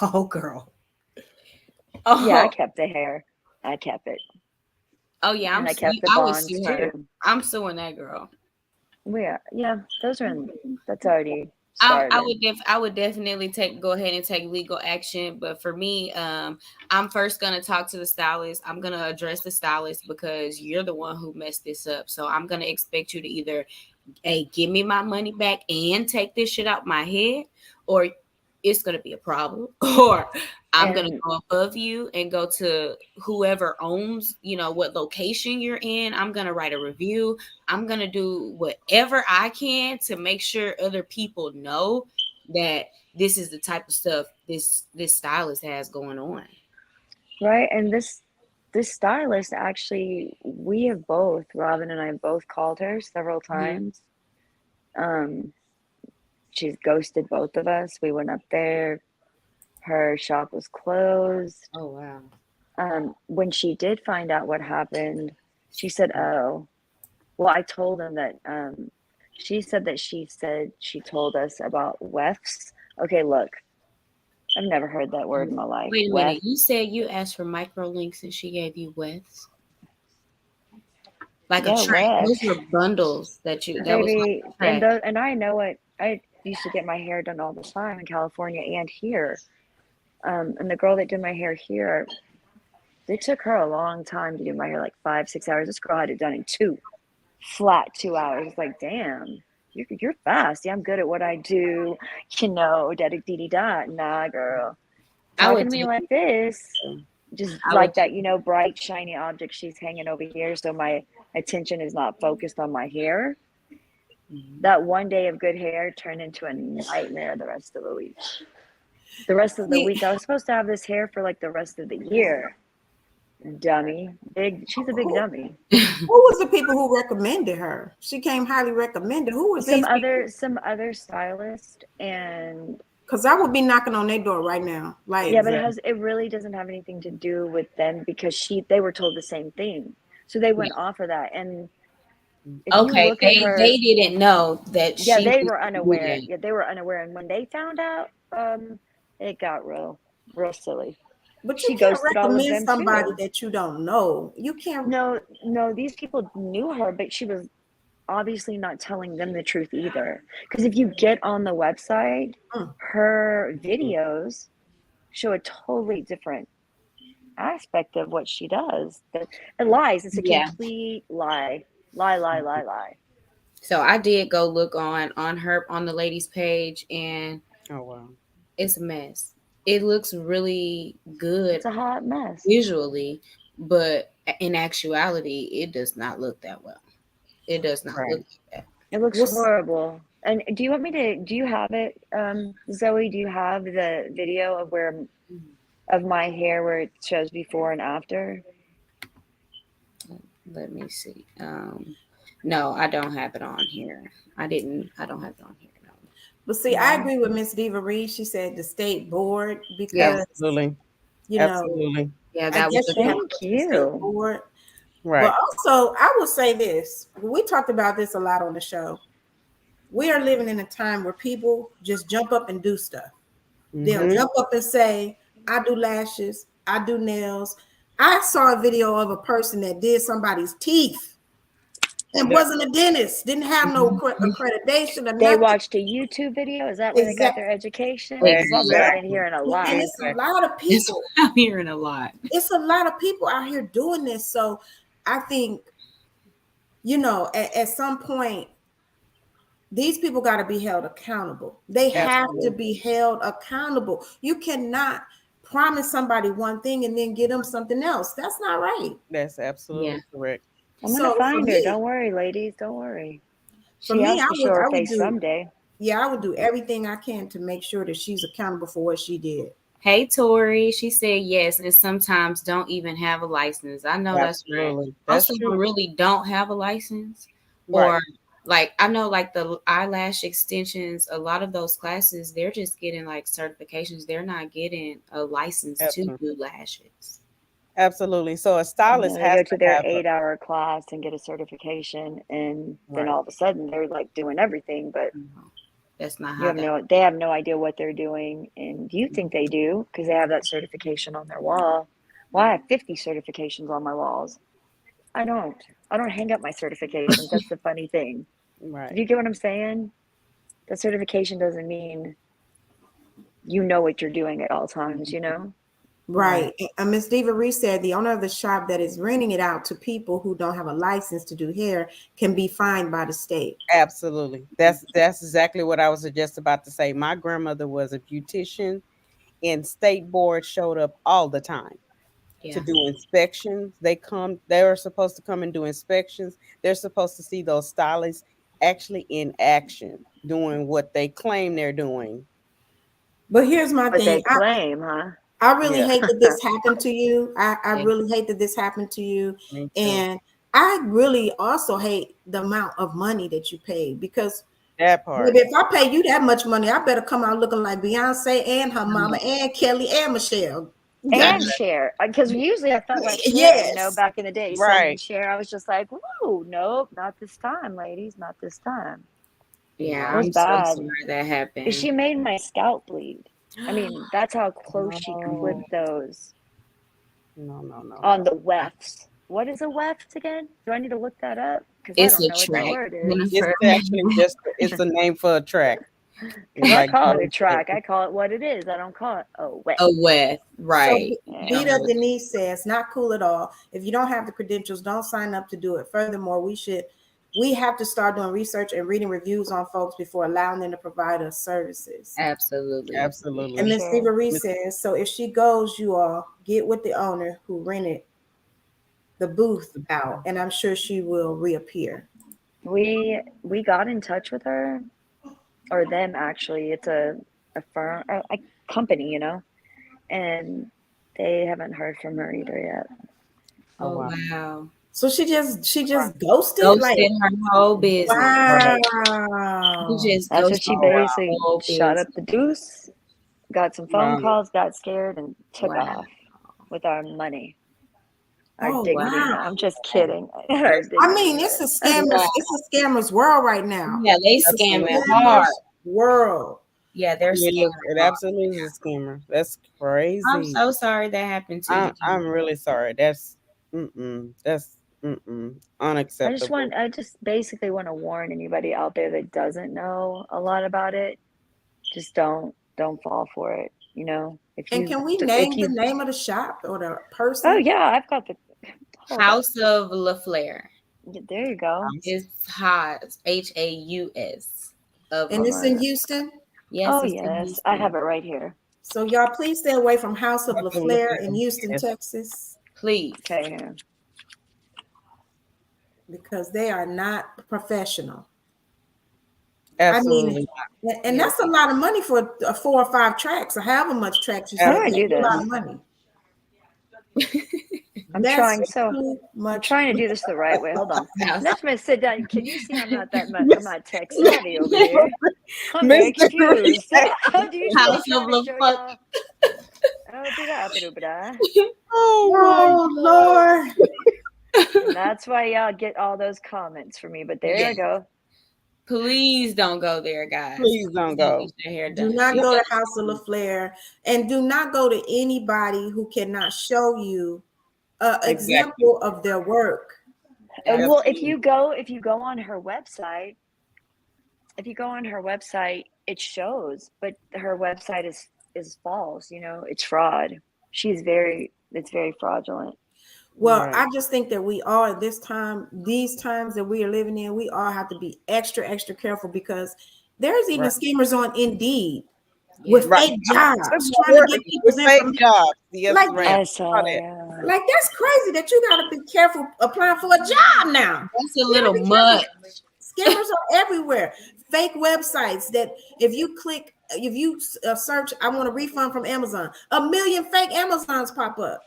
Oh, girl. Yeah, I Oh, kept the hair. I kept it. oh yeah. And I kept the I would bonds sue her. too. I'm suing that girl. Yeah, that's already started. I would definitely go ahead and take legal action. But for me, I'm first gonna talk to the stylist. I'm gonna address the stylist because you're the one who messed this up. So I'm gonna expect you to either give me my money back and take this shit out my head, or it's gonna be a problem, or I'm gonna And go above you and go to whoever owns, what location you're in. I'm gonna write a review. I'm gonna do whatever I can to make sure other people know that this is the type of stuff this stylist has going on. right, and this stylist, actually, we have both, Robin and I have both called her several Mhm. times. Um, she's ghosted both of us. We went up there. Her shop was closed. Oh wow. When she did find out what happened, she said, "Oh, well." I told them that. She said that she told us about wefts. Okay, look, I've never heard that word in my life. Wait a Weft. minute. You said you asked for micro links and she gave you wets? Like a Yeah, track. Those wefts, were bundles that was like baby. a And track. I know what I used to get my hair done all the time in California and here. And the girl that did my hair here, it took her a long time to do my hair, like 5-6 hours. This girl had it done in flat 2 hours. It's like, damn, you're fast. Yeah, I'm good at what I do. Da da dee da. Nah, girl, I talking would to me take like this, just I would like that, bright shiny object she's hanging over here, so my attention is not focused on my hair. That one day of good hair turned into a nightmare the rest of the week. The rest of the See, week, I was supposed to have this hair for like the rest of the year. Dummy. She's a big who, dummy. who was the people who recommended her? She came highly recommended. Who was Some these people? other stylist, and Because I would be knocking on their door right now. yeah, Like, but it really doesn't have anything to do with them, because they were told the same thing. So they went off of that. And if you Okay, look at her, they didn't know that yeah, she they was were doing unaware. that. Yeah, they were unaware. And when they found out, it got real silly. but you She can't ghosted all of recommend them somebody too. that you don't know. You can't. No, these people knew her, but she was obviously not telling them the truth either. Because if you get on the website, Mm. her videos show a totally different aspect of what she does. It lies. It's a Yeah. complete lie. Lie. So I did go look on the lady's page, and Oh wow. it's a mess. It looks really good It's a hot mess. visually, but in actuality, it does not look that well. It does not Right. look like It looks What's horrible. And do you want me to? Do you have it, Zoe? Do you have the video of my hair where it shows before and after? that. Let me see. No, I don't have it on here. I don't have it on here. No. But see, I No. agree with Miss Diva Reed. She said the state board Yeah. because Absolutely. you know Absolutely. Yeah, I that guess was you have Thank to be state you. board. Right. But also, I will say this: we talked about this a lot on the show. We are living in a time where people just jump up and do stuff. They'll jump up and say, "I do lashes, I do nails." I saw a video of a person that did somebody's teeth. It wasn't a dentist, didn't have no accreditation or They nothing. watched a YouTube video. Is that where they got their education? Because that's what I've been hearing a lot. And it's a lot of It's people. I'm hearing a lot. It's a lot of people out here doing this. So I think, you know, at some point, these people got to be held accountable. They have to be held accountable. You cannot promise somebody one thing and then give them something else. That's not right. That's absolutely correct. I'm gonna find her. Don't worry, ladies. Don't worry. She has to show her face someday. Yeah, I would do everything I can to make sure that she's accountable for what she did. Hey, Tori, she said yes, and sometimes don't even have a license. I know that's right. That's Most of true. them really don't have a license, Right. or like I know, like the eyelash extensions. A lot of those classes, they're just getting like certifications. They're not getting a license to do lashes. Absolutely. So a stylist They has go to their have 8-hour class and get a certification, and then all of a sudden they're like doing everything, but that's not you how have they have no idea what they're doing, and you think they do because they have that certification on their wall. Well, I have 50 certifications on my walls. I don't hang up my certifications. That's the funny thing. Right. Do you get what I'm saying? The certification doesn't mean you know what you're doing at all times, you know? Right. Ms. Diva Reese said the owner of the shop that is renting it out to people who don't have a license to do hair can be fined by the state. Absolutely. That's exactly what I was just about to say. My grandmother was a beautician, and state board showed up all the time to do inspections. They are supposed to come and do inspections. They're supposed to see those stylists actually in action doing what they claim they're doing. But here's my But thing. they claim, huh? I really hate that this happened to you. I really hate that this happened to you. And I really also hate the amount of money that you paid, because that part. If I pay you that much money, I better come out looking like Beyonce and her mama and Kelly and Michelle. And Cher, because usually I felt like Cher, you know, back in the day. Right. Cher, I was just like, whoa, nope, not this time, ladies, not this time. Yeah, it was I'm bad. so sorry that happened. She made my scalp bleed. I mean, that's how close she clipped those. No. On the wefts. What is a weft again? Do I need to look that up? Because I don't know what that word is. It's actually it's a name for a track. I call it a track. I call it what it is. I don't call it a weft. A weft, right. So, Vita Denise says, not cool at all. If you don't have the credentials, don't sign up to do it. Furthermore, we have to start doing research and reading reviews on folks before allowing them to provide us services. Absolutely. And Ms. Diva Reese says, so if she goes, you all get with the owner who rented the booth out, and I'm sure she will reappear. We got in touch with her, or them actually. It's a firm, a company, you know, and they haven't heard from her either yet. Oh wow. So she just ghosted like her whole business. Wow. That's what she basically shot up the deuce, got some phone calls, got scared, and took off with our money. Our dignity. Wow. I'm just kidding. I mean, it's a scammer's world right now. Yeah, they scamming hard. World. Yeah, they're scamming. It absolutely is a scammer. That's crazy. I'm so sorry that happened to you. I'm really sorry. That's unacceptable. I just basically want to warn anybody out there that doesn't know a lot about it. Just don't fall for it. You know. Can we name the name of the shop or the person? Oh yeah, I've got the House of LaFleur. There you go. It's Haus, Haus. And it's in Houston? Yes. Oh yes, I have it right here. So y'all please stay away from House of LaFleur in Houston, Texas. Please. Okay. Because they are not professional. Absolutely. I mean, and that's a lot of money for 4 or 5 tracks, or however much tracks you How do I do this? A lot of money. I'm trying to do this the right way. Hold on. Let's sit down. Can you see I'm not that much? I'm not tech savvy over here. I'm very confused. How do you House of LaFleur. Oh Lord. And that's why y'all get all those comments for me. But there I go. Please don't go there, guys. Please don't go. Get your hair Do done. not go to House of LaFleur, and do not go to anybody who cannot show you an example of their work. Well, if you go on her website, it shows, but her website is false. You know, it's fraud. It's very fraudulent. Well, Right. I just think that we all at these times that we are living in, we all have to be extra, extra careful, because there's even schemers on Indeed with fake jobs trying to get people's information. Yes, Like, I saw that. Like, that's crazy that you got to be careful applying for a job now. That's a little much. Scammers are everywhere. Fake websites that if you search, I want a refund from Amazon, 1 million fake Amazons pop up.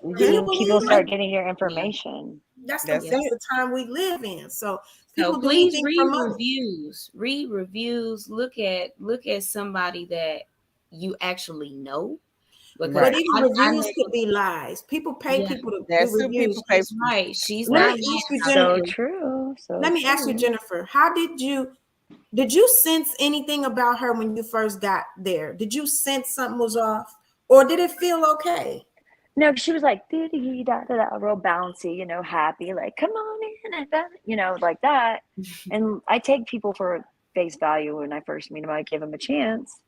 Can you believe People it? start getting your information. That's the time we live in. So people do please anything read for money. reviews. Read reviews. Look at somebody that you actually know. But even reviews could be lies. People pay people to do reviews. That's right. She's Let not me ask you, So Jennifer. true. Let me ask you, Jennifer. How did you sense anything about her when you first got there? Did you sense something was off, or did it feel okay? No, she was like real bouncy, you know, happy, like come on in, and that, you know, like that. And I take people for face value when I first meet them. I give them a chance.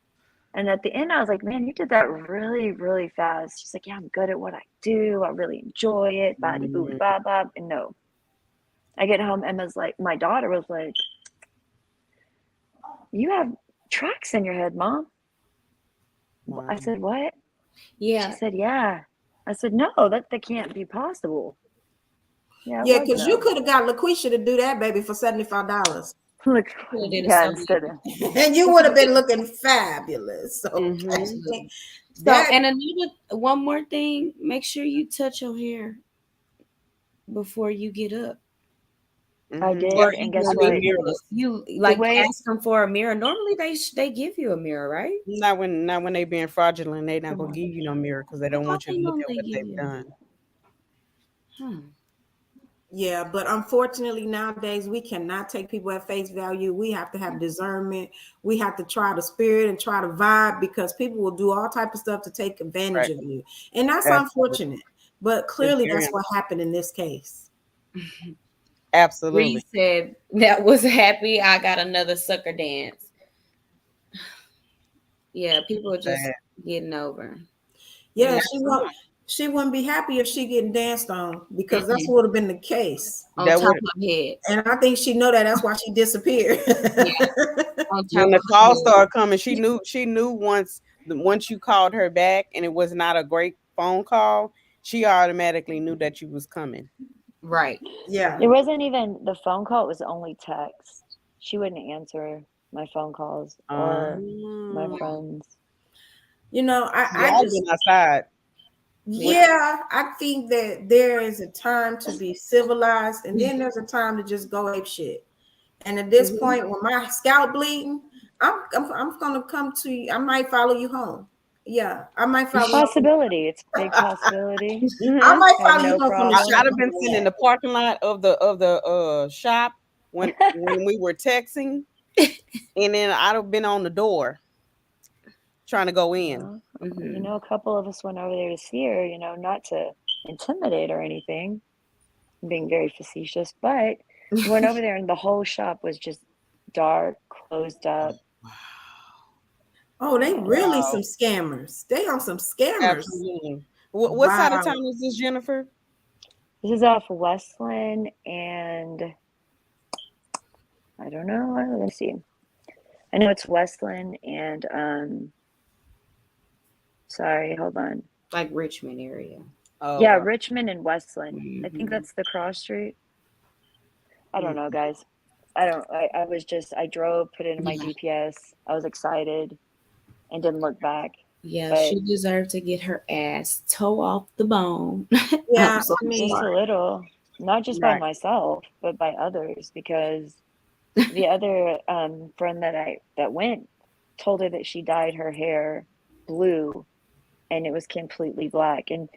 And at the end, I was like, man, you did that really, really fast. She's like, yeah, I'm good at what I do. I really enjoy it. Body boo blah blah. And no, I get home. Emma's like, my daughter was like, you have tracks in your head, Mom. Wow. I said, what? Yeah. She said, yeah. I said, no, that can't be possible. Yeah, because you could have got LaQuisha to do that, baby, for $75. Instead of, and you would have been looking fabulous. So, and one more thing, make sure you touch your hair before you get up. I did, and guess what? You ask them for a mirror. Normally they give you a mirror, right? Not when they being fraudulent. They not gonna give you no mirror because they don't want you to look at what they've done. Yeah, but unfortunately nowadays we cannot take people at face value. We have to have discernment. We have to try the spirit and try to vibe, because people will do all type of stuff to take advantage of you, and that's unfortunate. But clearly that's what happened in this case. Absolutely. Reed said that was happy. I got another sucker dance. Yeah, people are just getting over. Yeah, she wouldn't be happy if she getting danced on, because that's what would have been the case. On top of her head. And I think she know that. That's why she disappeared. When the call started coming, she knew once you called her back and it was not a great phone call, she automatically knew that you was coming. Right. Yeah. It wasn't even the phone call, it was only text. She wouldn't answer my phone calls or my friends. You know, I just been outside. Yeah, I think that there is a time to be civilized, and then there's a time to just go ape shit. And at this point, when my scalp bleeding, I'm gonna come to you. I might follow you home. Yeah, I might follow. Possibility. It's a big possibility. I might follow you home from the shop. I'd have been sitting in the parking lot of the shop when we were texting, and then I'd have been on the door trying to go in. You know, a couple of us went over there to see her, you know, not to intimidate or anything, I'm being very facetious, but we went over there and the whole shop was just dark, closed up. Oh, they really some scammers. They on some scammers. Absolutely. What side of town is this, Jennifer? This is off Westland and I don't know. Let's see. I know it's Westland and sorry, hold on. Like Richmond area. Oh, yeah, Richmond and Westland. I think that's the cross street. I don't know, guys. I drove, put it in my GPS. I was excited and didn't look back. Yeah, she deserved to get her ass toe off the bone. Yeah, just a little. Not just by myself, but by others, because the other friend that went told her that she dyed her hair blue and it was completely black. And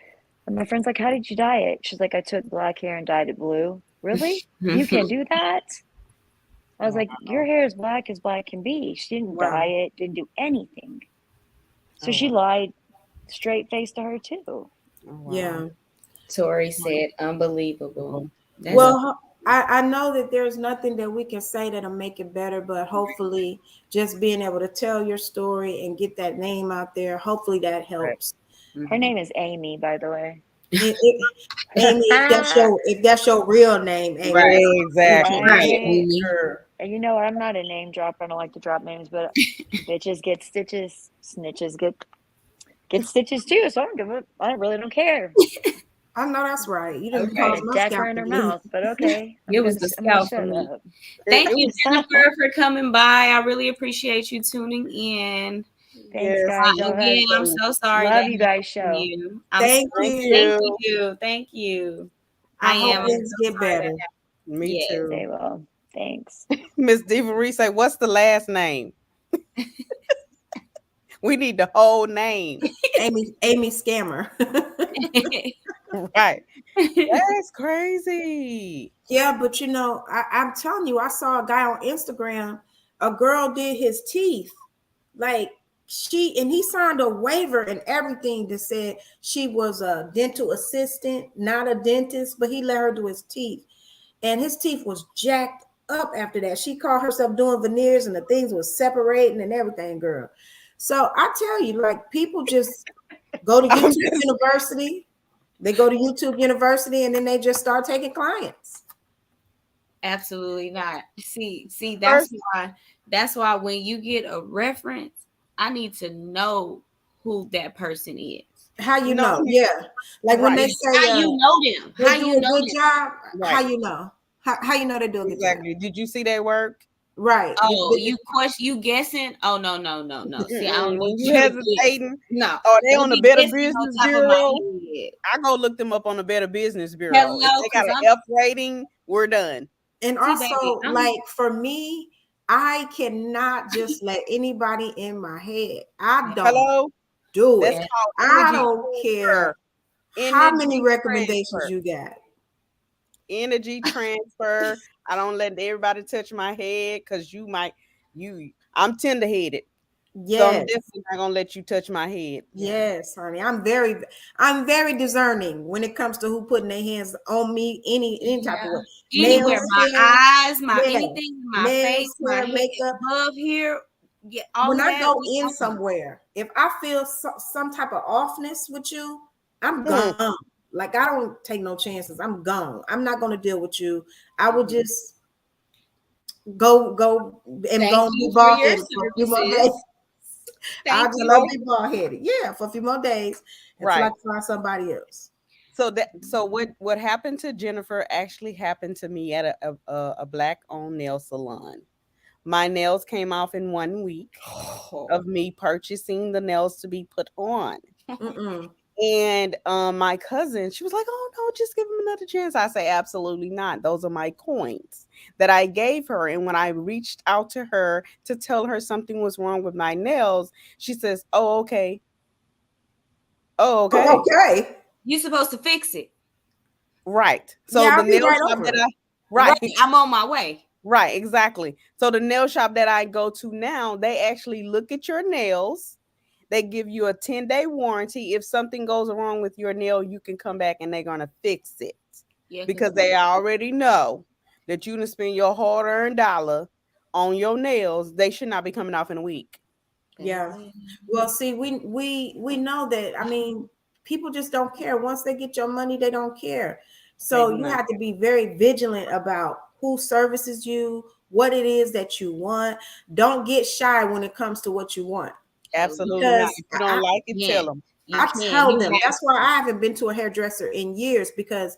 my friend's like, "How did you dye it?" She's like, "I took black hair and dyed it blue." Really? You can do that? I was like, "Your hair is black as black can be." She didn't dye it, didn't do anything. So she lied straight face to her too. Oh, wow. Yeah. Tori said, unbelievable. Well, I know that there's nothing that we can say that'll make it better, but hopefully just being able to tell your story and get that name out there, hopefully that helps. Her name is Amy, by the way. Amy, if that's your real name, Amy. Right, exactly. Right. And you know what? I'm not a name dropper. I don't like to drop names, but bitches get stitches, snitches get stitches too. So I really don't care. I know that's right. You didn't jack her in her mouth, but okay. It was the scalp for me. Thank you, Jennifer, for coming by. I really appreciate you tuning in. Thanks, guys. Again, I'm so sorry. Love you guys' show. Thank you. Thank you. I hope things get better. Me too. They will. Thanks. Miss Diva Reese say, what's the last name? We need the whole name. Amy Scammer. Right. That's crazy. Yeah, but you know, I'm telling you, I saw a guy on Instagram, a girl did his teeth. Like he signed a waiver and everything that said she was a dental assistant, not a dentist, but he let her do his teeth. And his teeth was jacked up after that. She called herself doing veneers and the things was separating and everything, girl. So I tell you, like, people just go to YouTube University. They go to YouTube University and then they just start taking clients. Absolutely not. See, that's why when you get a reference, I need to know who that person is. How you know? Yeah. Like when they say how you know them. How you know good job? Right. How you know? How you know they do a good job? Did you see their work? Right. Oh, you guessing? Oh no. See, I don't need you hesitating. No. Are they on the Better Business Bureau? I go look them up on the Better Business Bureau. Hello, if they got an F rating, we're done. And also, like for me, I cannot just let anybody in my head. I don't do it. I don't care how many recommendations you got. Energy transfer. I don't let everybody touch my head because I'm tender-headed. Yes. So I'm definitely not gonna let you touch my head. Yes, honey. I'm very discerning when it comes to who putting their hands on me any type of way. Anywhere, my eyes, anything, my face, my hair, makeup, above here. Yeah, when I go in somewhere, if I feel some type of offness with you, I'm gone. Like I don't take no chances. I'm gone. I'm not gonna deal with you. I will just go and go be bald headed for a few more days. I'll just be bald headed. Yeah, for a few more days until I find somebody else. So what happened to Jennifer actually happened to me at a black-owned nail salon. My nails came off in 1 week of me purchasing the nails to be put on. And my cousin, she was like, "Oh no, just give him another chance." I say, "Absolutely not. Those are my coins that I gave her." And when I reached out to her to tell her something was wrong with my nails, she says, "Oh, okay. Oh, okay. Oh, okay. You're supposed to fix it." Right. So the nail shop that right, I'm on my way. Right, exactly. So the nail shop that I go to now, they actually look at your nails. They give you a 10-day warranty. If something goes wrong with your nail, you can come back and they're going to fix it. Yeah, because they already know that you done spend your hard-earned dollar on your nails. They should not be coming off in a week. Yeah. Well, see, we know that. I mean, people just don't care. Once they get your money, they don't care. So you have to be very vigilant about who services you, what it is that you want. Don't get shy when it comes to what you want. Absolutely not. If you don't like it, tell them. I tell them. That's why I haven't been to a hairdresser in years, because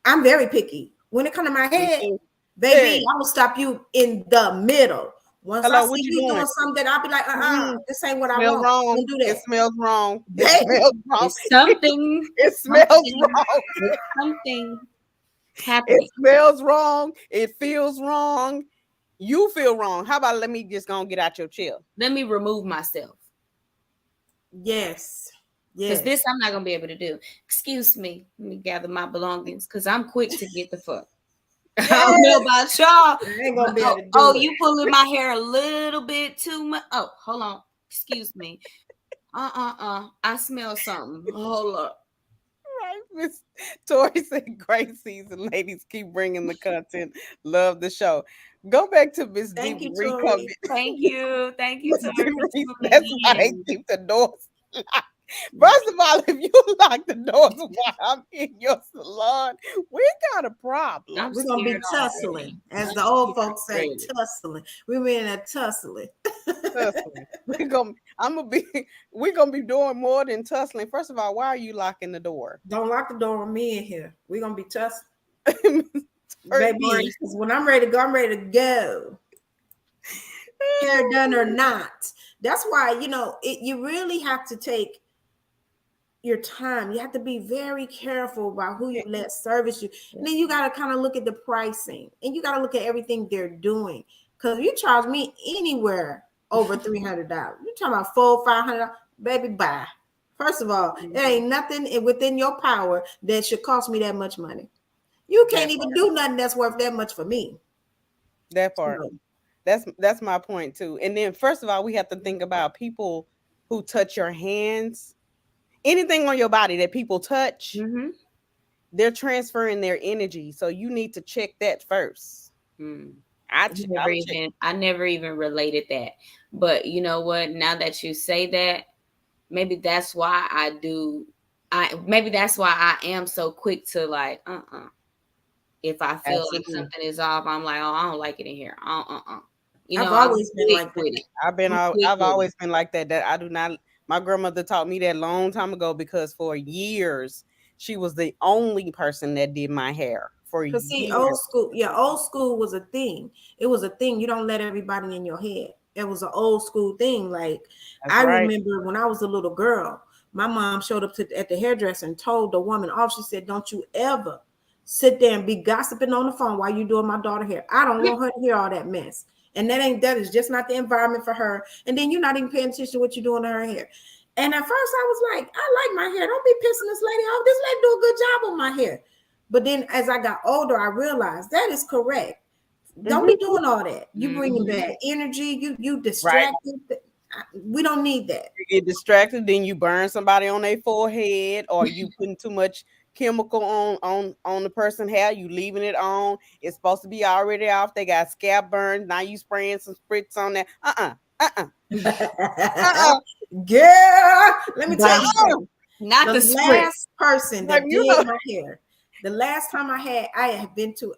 I'm very picky. When it comes to my head, baby, I'm gonna stop you in the middle. Once I see you doing something, I'll be like, this ain't what I want. Wrong. Don't do that. It smells wrong. It smells wrong. It's something. It smells wrong. It's something happening. It smells wrong. It feels wrong. You feel wrong. How about let me just go and get out your chair? Let me remove myself. Yes. Because Yes. this I'm not gonna be able to do. Excuse me. Let me gather my belongings because I'm quick to get the fuck. I don't know about y'all. I ain't gonna be able to do it. You pulling my hair a little bit too much. Oh, hold on. Excuse me. I smell something. Hold up. Right, Miss Tori said, "Great season, ladies. Keep bringing the content. Love the show." Go back to Miss D. Thank you, Marie. Tori. Thank you. Thank you, Miss Tori, D. for Marie, tuning that's why they in. keep the doors locked. First of all, if you lock the doors while I'm in your salon, we got a problem. I'm We're gonna be scared tussling, already. as I'm the old scared folks say, already. tussling. We're in a tussling. Tussling. We're gonna be doing more than tussling. First of all, why are you locking the door? Don't lock the door on me in here. We're gonna be tussling. First Baby, because when I'm ready to go, I'm ready to go. Hair done or not. That's why, you really have to take your time. You have to be very careful about who you let service you. And then you got to kind of look at the pricing and you got to look at everything they're doing. Because you charge me anywhere over $300. You're talking about $400-$500, baby, bye. First of all, there ain't nothing within your power that should cost me that much money. You can't even do nothing that's worth that much for me. That part. That's my point too. And then first of all, we have to think about people who touch your hands. Anything on your body that people touch, they're transferring their energy. So you need to check that first. I never even related that. But you know what? Now that you say that, maybe that's why maybe that's why I am so quick to like, if I feel like something is off, I'm like, oh, I don't like it in here. You know, I've always been like with it. I've always been like that. That I do not. My grandmother taught me that a long time ago because for years she was the only person that did my hair for years. See, old school was a thing. It was a thing. You don't let everybody in your head. It was an old school thing. Like I remember when I was a little girl, my mom showed up at the hairdresser and told the woman off. She said, "Don't you ever sit there and be gossiping on the phone while you doing my daughter hair. I don't want her to hear all that mess." And that is just not the environment for her. And then you're not even paying attention to what you're doing to her hair. And at first I was like, I like my hair. Don't be pissing this lady off. This lady do a good job on my hair. But then as I got older, I realized that is correct. Don't be doing all that. You bringing bad energy. You distracted. We don't need that. You get distracted, then you burn somebody on their forehead, or you putting too much chemical on the person's hair. You leaving it on. It's supposed to be already off. They got scalp burns. Now you spraying some spritz on that. Girl, let me tell you something. Not the last person that did my hair. The last time I haven't been to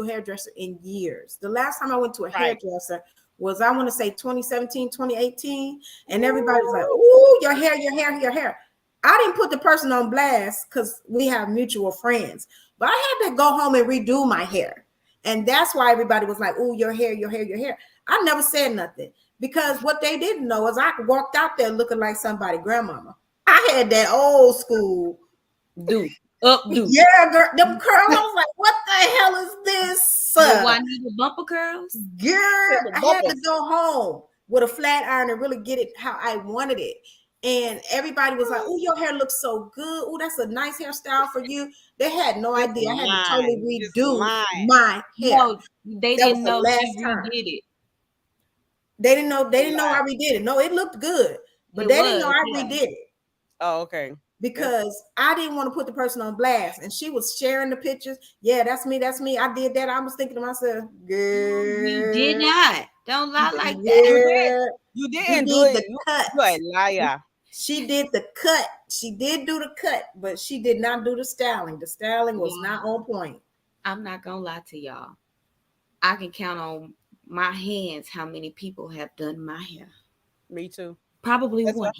a hairdresser in years. The last time I went to a hairdresser was, I want to say 2017, 2018. And everybody was like, "Ooh, your hair." I didn't put the person on blast because we have mutual friends, but I had to go home and redo my hair. And that's why everybody was like, "Ooh, your hair." I never said nothing because what they didn't know is I walked out there looking like somebody grandmama. I had that old school updo. Yeah, girl, them curls. I was like, what the hell is this? Do I need the bumper curls? Girl, I had to go home with a flat iron and really get it how I wanted it. And everybody was like, "Oh, your hair looks so good. Oh, that's a nice hairstyle for you." They had no idea. I had to totally redo my hair. No, they didn't know you did it. They didn't know I redid it. No, it looked good, but they didn't know I redid it. Oh, okay. Because I didn't want to put the person on blast, and she was sharing the pictures. Yeah, that's me. I did that. I was thinking to myself, "Girl, you did not. Don't lie like that. You didn't do it. The cut. You a liar." She did the cut. She did do the cut, but she did not do the styling. The styling was not on point. I'm not gonna lie to y'all. I can count on my hands how many people have done my hair. Me too. Probably one.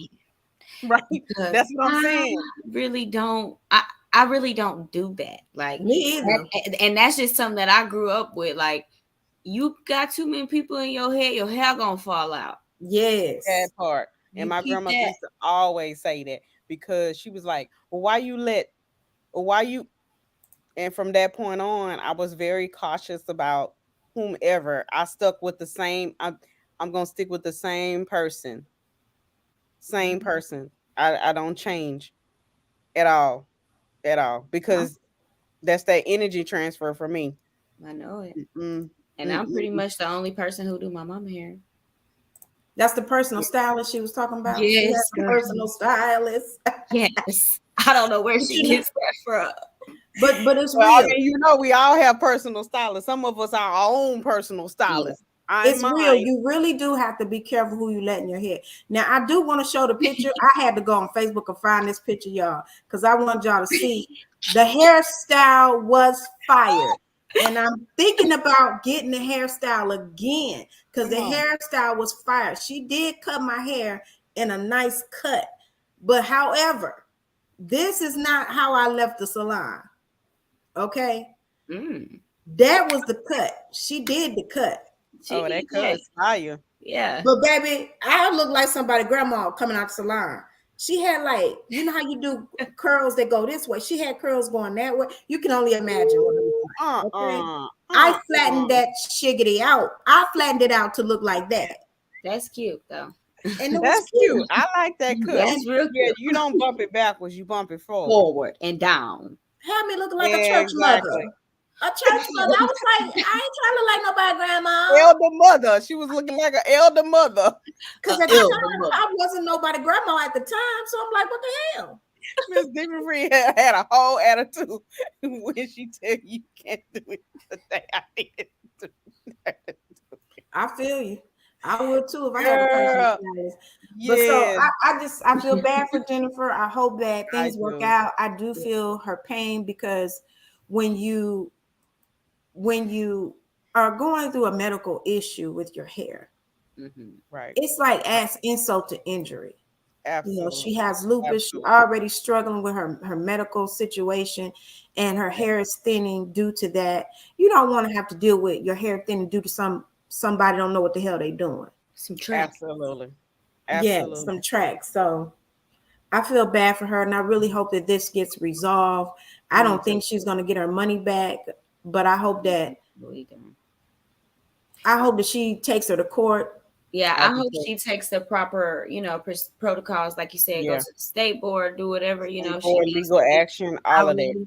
Right. That's what I'm saying. I really don't do that. Like me either. And that's just something that I grew up with. Like, you got too many people in your hair gonna fall out. Yes. That part. And my grandma used to always say that, because she was like, "Well, and from that point on, I was very cautious about whomever. I stuck with the same. I'm gonna stick with the same person. I don't change at all, because that's that energy transfer for me. I know it. Mm-mm. And I'm pretty much the only person who do my mama hair. That's the personal stylist she was talking about. Yes, She has a personal stylist. Yes. I don't know where she gets that from. But it's well, real. I mean, you know, we all have personal stylists. Some of us are our own personal stylists. It's real. You really do have to be careful who you let in your hair. Now, I do want to show the picture. I had to go on Facebook and find this picture, y'all, because I want y'all to see the hairstyle was fired. And I'm thinking about getting the hairstyle again because the hairstyle was fired. She did cut my hair in a nice cut. But however, this is not how I left the salon. Okay? That was the cut. She did the cut. That cut is fire. Yeah. But baby, I look like somebody grandma coming out the salon. She had like, you know how you do curls that go this way? She had curls going that way. You can only imagine what it was like. Okay? I flattened that shiggity out. I flattened it out to look like that. That's cute though. And that's cute. I like that cut. That's real cute. You don't bump it backwards, you bump it forward and down. Had me looking like a church mother. A church mother. I was like, I ain't trying to look like nobody grandma. Elder mother. She was looking like an elder mother. Because at the time, I wasn't nobody grandma at the time. So I'm like, what the hell? Miss Different had a whole attitude when she tell you can't do it today. I need to do that. I feel you. I would too if I had a personal stylist. But so I feel bad for Jennifer. I hope that things work out. I do feel her pain because when you are going through a medical issue with your hair, right? It's like adds insult to injury. Absolutely. You know, she has lupus. She's already struggling with her medical situation, and her hair is thinning due to that. You don't want to have to deal with your hair thinning due to somebody don't know what the hell they doing. Some tracks. Absolutely. Yeah, some tracks. So I feel bad for her, and I really hope that this gets resolved. I don't think she's going to get her money back, but I hope that she takes her to court. Yeah, I hope she takes the proper, protocols, like you said, go to the state board, do whatever, she legal action, all of that.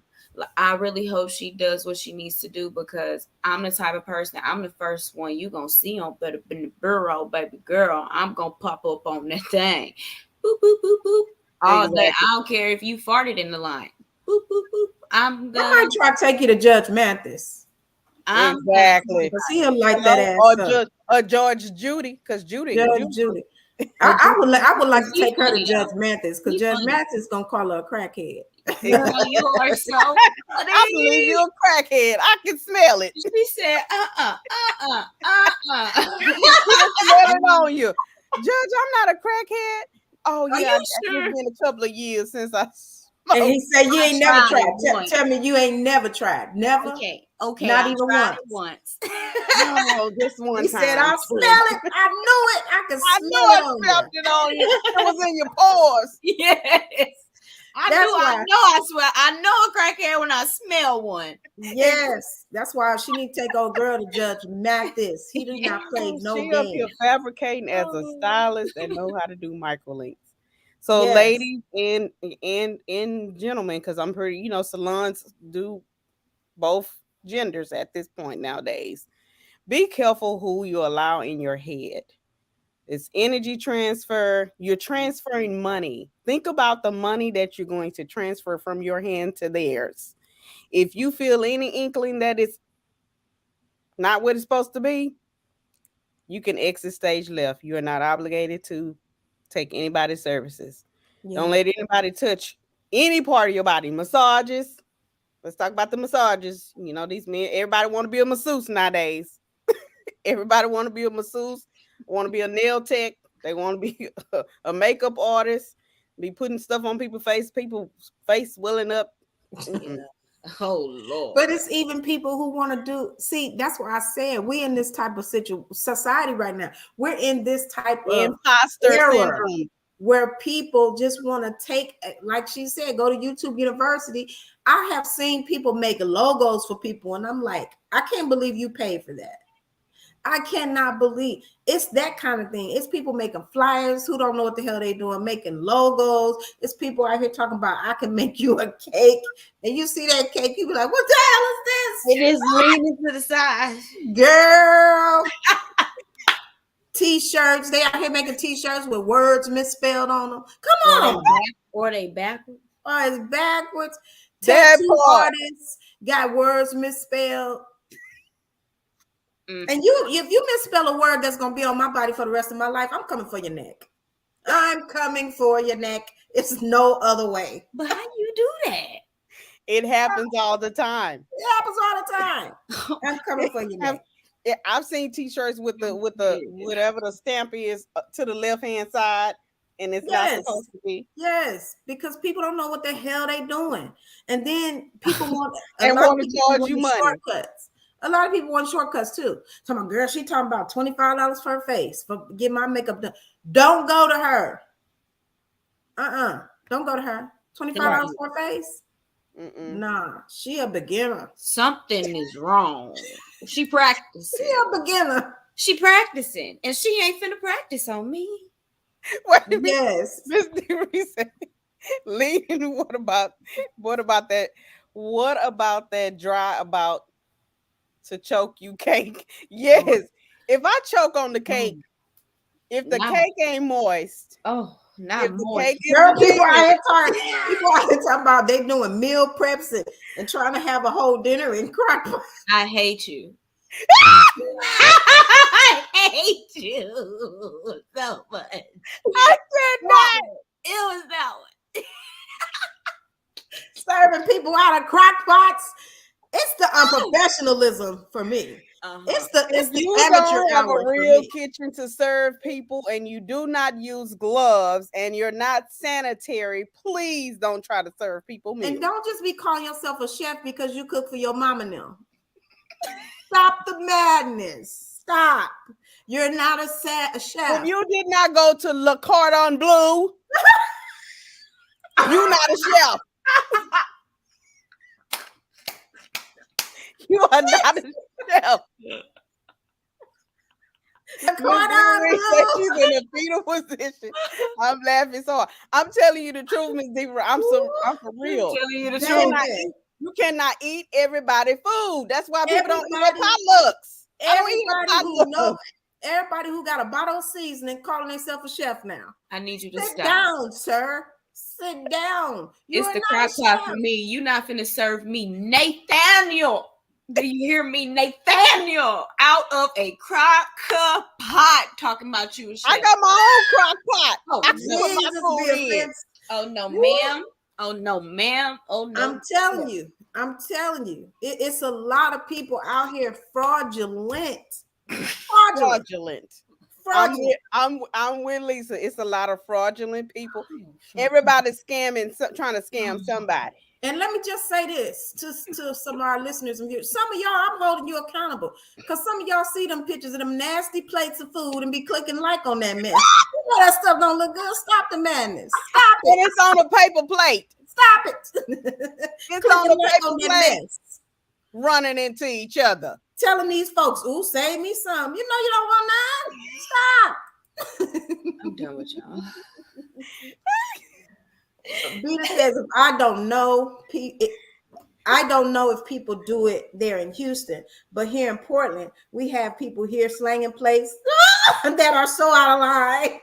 I really hope she does what she needs to do because I'm the type of person, I'm the first one you're going to see on Better in the Bureau, baby girl. I'm going to pop up on that thing. Boop, boop, boop, boop. All day. I don't care if you farted in the line. Boop, boop, boop. I might try to take you to Judge Mathis. Exactly. See him like that ass. Or Judge Judy, because Judy. I would like to take her to Judge Mathis because Judge Mathis is gonna call her a crackhead. You are so funny. I believe you're a crackhead. I can smell it. She said, smell it on you. Judge, I'm not a crackhead. Oh yeah, it's been a couple of years since I smoked. And he said you ain't never tried. Tell me you ain't never tried. Never. Okay. Not even once. No, just one he time. He said, I smell it. I knew it. I could smell it on you. It on you. It was in your pores. Yes. I know a crackhead when I smell one. Yes. That's why she need to take old girl to Judge Mathis. He does not play no game. Up here fabricating as a stylist and know how to do microlinks. So ladies and gentlemen, because I'm pretty, salons do both genders at this point nowadays. Be careful who you allow in your head. It's energy transfer. You're transferring money. Think about the money that you're going to transfer from your hand to theirs. If you feel any inkling that it's not what it's supposed to be, you can exit stage left. You are not obligated to take anybody's services. Yeah. Don't let anybody touch any part of your body. Massages. Let's talk about the massages. These men, everybody want to be a masseuse nowadays. Everybody want to be a masseuse, want to be a nail tech. They want to be a makeup artist, be putting stuff on people's face swelling up. Yeah. Oh, Lord. But it's even people who want to do, that's what I said. We're in this type of society right now. We're in this type of imposter syndrome where people just want to take, like she said, go to YouTube University. I have seen people make logos for people, and I'm like, I can't believe you paid for that. I cannot believe it's that kind of thing. It's people making flyers who don't know what the hell they doing, making logos. It's people out here talking about I can make you a cake, and you see that cake, you be like, what the hell is this? It is leaning to the side, girl. T-shirts. They out here making T-shirts with words misspelled on them. Come on, or they backwards. Or it's backwards. Tattoo artists got words misspelled. And if you misspell a word that's gonna be on my body for the rest of my life, I'm coming for your neck. I'm coming for your neck. It's no other way. But how you do that? It happens all the time. It happens all the time. I'm coming for your neck. I've seen T-shirts with the whatever the stamp is to the left hand side, and it's not supposed to be. Yes, because people don't know what the hell they doing, and then people want and want to charge you money. Shortcuts. A lot of people want shortcuts too. Talking about, girl, she talking about $25 for her face for get my makeup done. Don't go to her. Don't go to her. $25 for her face. Nah, she a beginner. Something is wrong. She practicing. She a beginner. She practicing, and she ain't finna practice on me. Yes, Miss DeRee said, "Lean, what about that? What about that dry about to choke you cake?" Yes, if I choke on the cake, if the cake ain't moist, not moist. Girl, people out here talking about they doing meal preps and trying to have a whole dinner in crock pot. I hate you. I hate you so much. I said that. It was that one. Serving people out of crock pots. It's the unprofessionalism for me. It's the amateur don't have hour a real kitchen to serve people, and you do not use gloves, and you're not sanitary. Please don't try to serve people meals. And don't just be calling yourself a chef because you cook for your mama now. Stop the madness. Stop. You're not a chef. If you did not go to Le Cordon Bleu, you're not a chef. You are not a chef. She's in a fetal position. I'm laughing so hard. I'm telling you the truth, Miss Diva. I'm for real. I'm telling you the truth. You cannot eat everybody's food. That's why people don't eat potlucks. Everybody who got a bottle of seasoning calling themselves a chef now. I need you to sit stop. Down, sir. Sit down. It's the crock pot for me. You're not finna serve me Nathaniel. Do you hear me? Nathaniel out of a crock pot talking about you. I got my own crock pot. Oh no, ma'am. Oh no, ma'am. Oh no. I'm telling you. It's a lot of people out here fraudulent. I'm with Lisa. It's a lot of fraudulent people. Everybody's trying to scam somebody. And let me just say this to some of our listeners and viewers. Some of y'all, I'm holding you accountable because some of y'all see them pictures of them nasty plates of food and be clicking like on that mess. You know that stuff don't look good. Stop the madness. Stop it. And it's on a paper plate. Stop it. It's on a paper plate. Running into each other. Telling these folks, ooh, save me some. You know you don't want none. Stop. I'm done with y'all. Beta says, I don't know if people do it there in Houston, but here in Portland, we have people here slanging plates that are so out of line.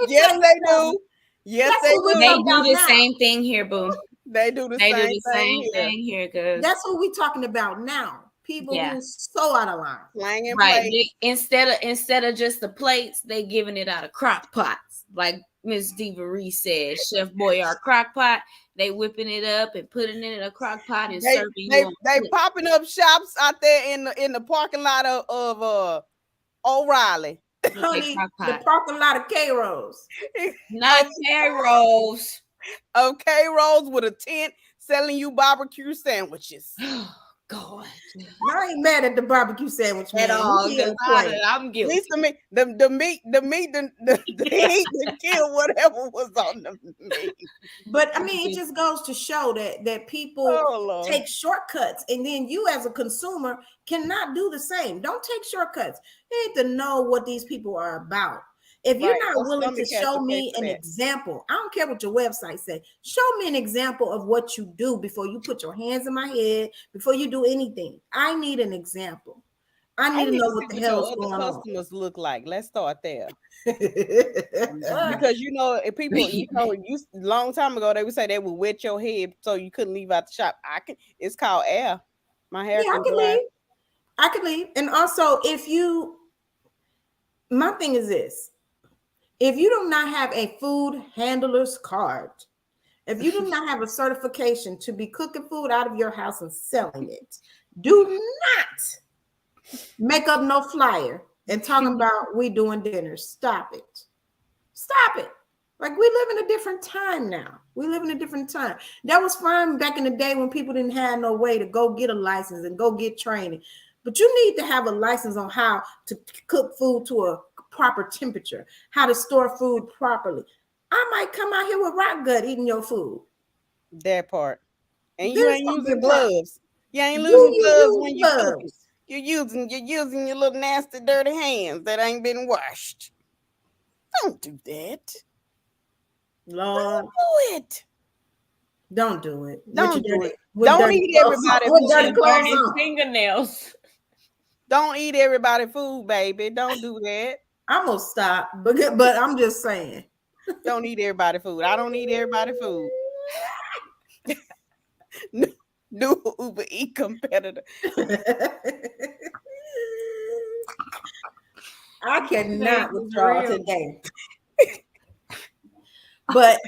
Yes, they do. Yes, they do. They do the same thing here, boo. They do the same thing here, cause that's what we're talking about now. People who so out of line. Slanging right. plates. Instead of just the plates, they giving it out of crock pots. Like Miss DeVary said, Chef Boyardee crock pot. They whipping it up and putting it in a crock pot and serving you. They popping up shops out there in the parking lot of O'Reilly. Honey, the parking lot of K-Rose. Not K-Rose. Okay, Rose with a tent selling you barbecue sandwiches. God. I ain't mad at the barbecue sandwich At man. all. He on I'm point. At guilty. least the meat, the heat to kill whatever was on the meat. But I mean, it just goes to show that people Oh Lord. take shortcuts, and then you as a consumer cannot do the same. Don't take shortcuts. You need to know what these people are about. If you're Right. not Your willing to stomach has show to pay me for an that. example, I don't care what your website says. Show me an example of what you do before you put your hands in my head, before you do anything. I need an example. I I need to need know to see what the what your hell's other going on. customers look like. Let's start there. Mhm. Because you know, if people, you long time ago they would say they would wet your head so you couldn't leave out the shop. It's called air. My hair Yeah, I can can dry. leave. I can leave. And also, my thing is this: if you do not have a food handler's card, if you do not have a certification to be cooking food out of your house and selling it, do not make up no flyer and talking about we doing dinners. Stop it. Stop it. Like, we live in a different time now. We live in a different time. That was fine back in the day when people didn't have no way to go get a license and go get training. But you need to have a license on how to cook food to a proper temperature, how to store food properly. I might come out here with rock gut eating your food. That part. And you There's ain't gonna be using a problem. gloves. You ain't Do losing you gloves use when you cooking. gloves? You're using your little nasty dirty hands that ain't been washed. Don't do that. Lord, Do it. don't do it. Don't do it. With Don't dirty eat clothes on. everybody With dirty food. clothes Burning on. fingernails. Don't eat everybody food, baby. Don't do that. I'm gonna stop, but I'm just saying. Don't eat everybody food. I don't eat everybody food. New Uber Eat competitor. I cannot with This is y'all real. today. But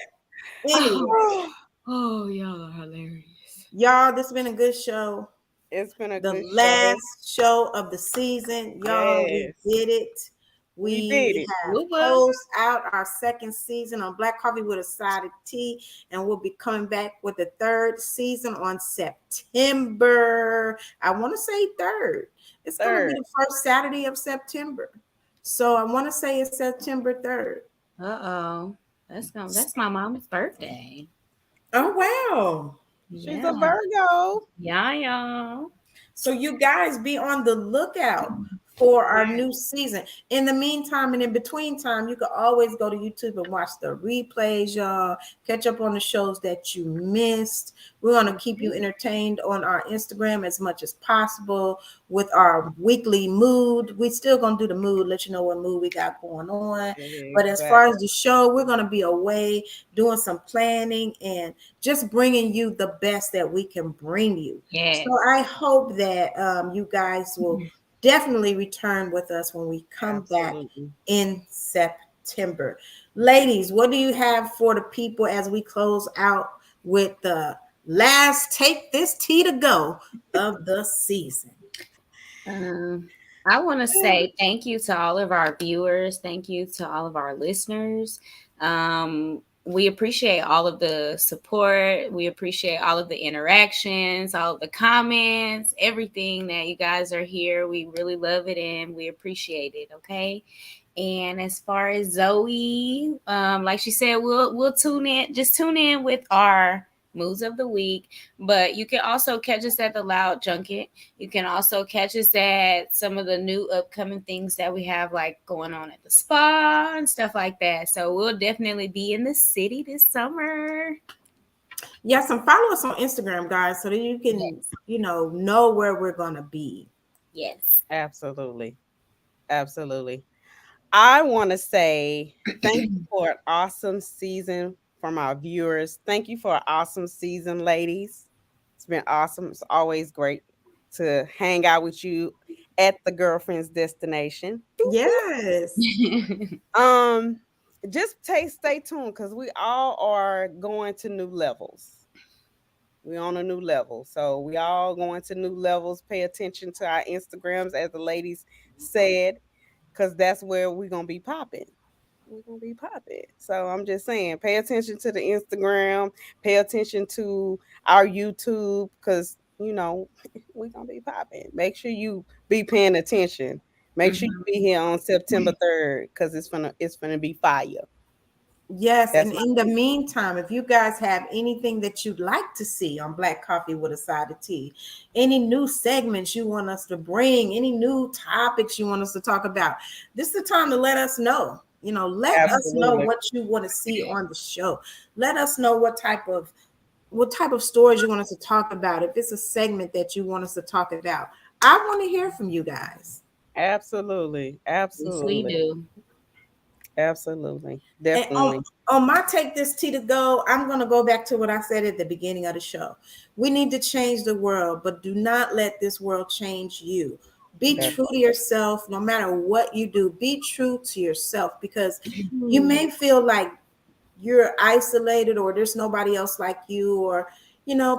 anyway, Oh, y'all are hilarious. y'all, this has been a good show. It's been a The good last show. show of the season. Y'all, we Yes. did it. We did We it. have Whoop-whoop. closed out our second season on Black Coffee with a Side of Tea, and we'll be coming back with the third season on September. I want to say third. It's going to be Third. the first Saturday of September. So I want to say it's September 3rd. Uh-oh. That's my mom's birthday. Oh, wow. She's Yeah. a Virgo. Yeah, y'all. So you guys be on the lookout for our Yeah. new season. In the meantime and in between time, you can always go to YouTube and watch the replays, y'all. Catch up on the shows that you missed. We're going to keep you entertained on our Instagram as much as possible with our weekly mood. We still going to do the mood, let you know what mood we got going on. But as far as the show, we're going to be away doing some planning and just bringing you the best that we can bring you. Yes. So I hope that you guys will definitely return with us when we come back Absolutely. in September. Ladies, what do you have for the people as we close out with the last take this tea to go of the season? I want to say thank you to all of our viewers. Thank you to all of our listeners. We appreciate all of the support. We appreciate all of the interactions, all of the comments, everything that you guys are here. We really love it and we appreciate it. Okay. And as far as Zoe, like she said, we'll tune in. Just tune in with our moods of the week. But you can also catch us at the Loud Junket. You can also catch us at some of the new upcoming things that we have, like going on at the spa and stuff like that. So we'll definitely be in the city this summer. Yes, and follow us on Instagram, guys, so that you can, know where we're gonna be. Yes. Absolutely. Absolutely. I want to say thank you for an awesome season from our viewers. Thank you for an awesome season, ladies. It's been awesome. It's always great to hang out with you at the girlfriend's destination. Yes. Just stay tuned because we all are going to new levels. We're on a new level. So we all going to new levels. Pay attention to our Instagrams, as the ladies said, because that's where we're gonna be popping. We're gonna be popping. So I'm just saying, pay attention to the Instagram, pay attention to our YouTube, because you know, we're gonna be popping. Make sure you be paying attention. Make sure you be here on September 3rd because it's gonna be fire. Yes, That's and my in the meantime, if you guys have anything that you'd like to see on Black Coffee with a Side of Tea, any new segments you want us to bring, any new topics you want us to talk about, this is the time to let us know. You know, let us know absolutely. what you want to see on the show. Let us know what type of stories you want us to talk about. If it's a segment that you want us to talk about, I want to hear from you guys. Absolutely. Yes, we Absolutely. do. Absolutely. And Definitely. on my Take This Tea to Go, I'm going to go back to what I said at the beginning of the show. We need to change the world, but do not let this world change you. Be That true to yourself no matter what you do. Be true to yourself because you may feel like you're isolated or there's nobody else like you, or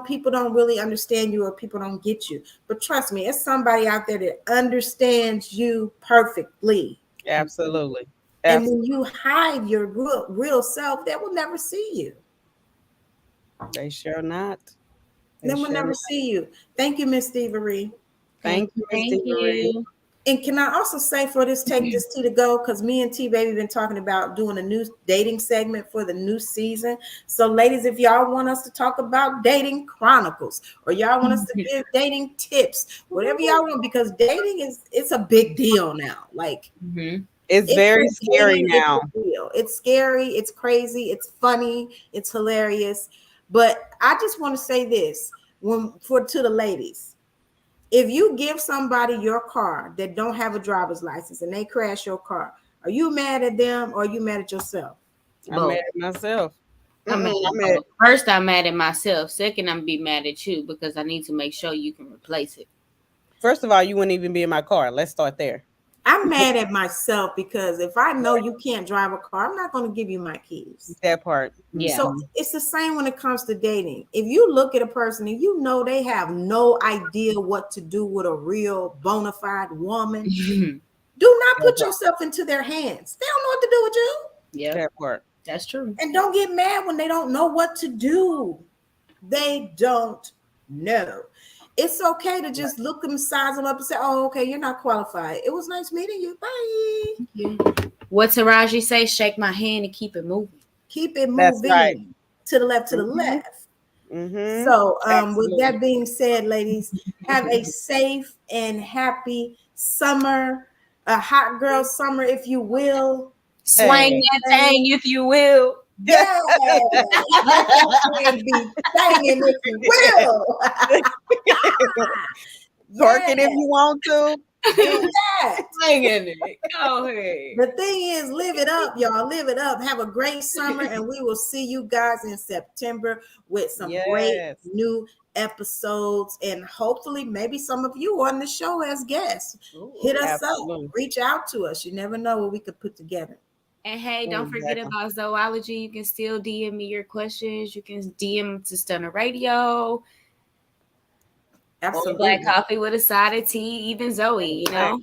people don't really understand you or people don't get you. But trust me, it's somebody out there that understands you perfectly. absolutely. And when Absolutely. you hide your real self, they will never see you. They sure not. They They will sure never not. see you. Thank you, Miss Thievery. Thank Thank you. you, Miss Thank Devery. you. And can I also say for this Take This Tea to Go, because me and T Baby been talking about doing a new dating segment for the new season. So, ladies, if y'all want us to talk about dating chronicles or y'all want us to give dating tips, whatever y'all want, because dating it's a big deal now. Like Mhm. It's it's very a scary dating, it's now. a deal. It's scary, it's crazy, it's funny, it's hilarious. But I just want to say this to the ladies. If you give somebody your car that don't have a driver's license and they crash your car, are you mad at them or are you mad at yourself? I'm mad Both. at myself. I'm mad I'm at mad. both. First, I'm mad at myself. Second, I'm be mad at you because I need to make sure you can replace it. First of all, you wouldn't even be in my car. Let's start there. I'm mad at myself because if I know you can't drive a car, I'm not going to give you my keys. That part. Yeah. So it's the same when it comes to dating. If you look at a person and you know they have no idea what to do with a real bona fide woman, do not That put part. yourself into their hands. They don't know what to do with you. Yep. That part. That's true. And don't get mad when they don't know what to do. They don't know. It's okay to just look them, size them up, and say, "Oh, okay, you're not qualified. It was nice meeting you. Bye." Thank you. What Taraji say? Shake my hand and keep it moving. Keep it That's right. moving to the left, to the Mm-hmm. left. Mm-hmm. So, with Absolutely. that being said, ladies, have a safe and happy summer, a hot girl summer, if you will. Slang Hey. that thing, if you will. Yeah, let that thing be banging, if you will. Twerk Yeah, it if you want to. do that. Slanging it. Go ahead. The thing is, live it up, y'all. Live it up. Have a great summer, and we will see you guys in September with some great Yes. new episodes. And hopefully, maybe some of you on the show as guests. Hit Ooh. us up, Absolutely. reach out to us. You never know what we could put together. And hey, don't forget Exactly. about zoology. You can still DM me your questions. You can DM to Stunner Radio or Black Absolutely. Coffee with a Side of Tea, even Zoe, Right.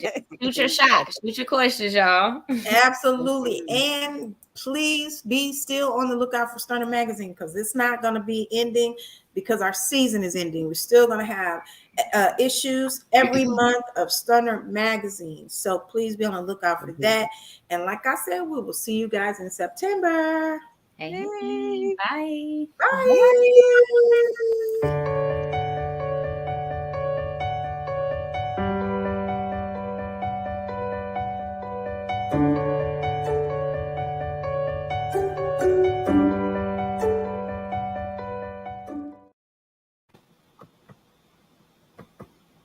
Just shoot your shot. Shoot your questions, y'all. Absolutely. And please be still on the lookout for Stunner Magazine because it's not going to be ending because our season is ending. We're still going to have issues every month of Stunner Magazine. So please be on the lookout for that. And like I said, we will see you guys in September. Hey, Yay. bye. Bye.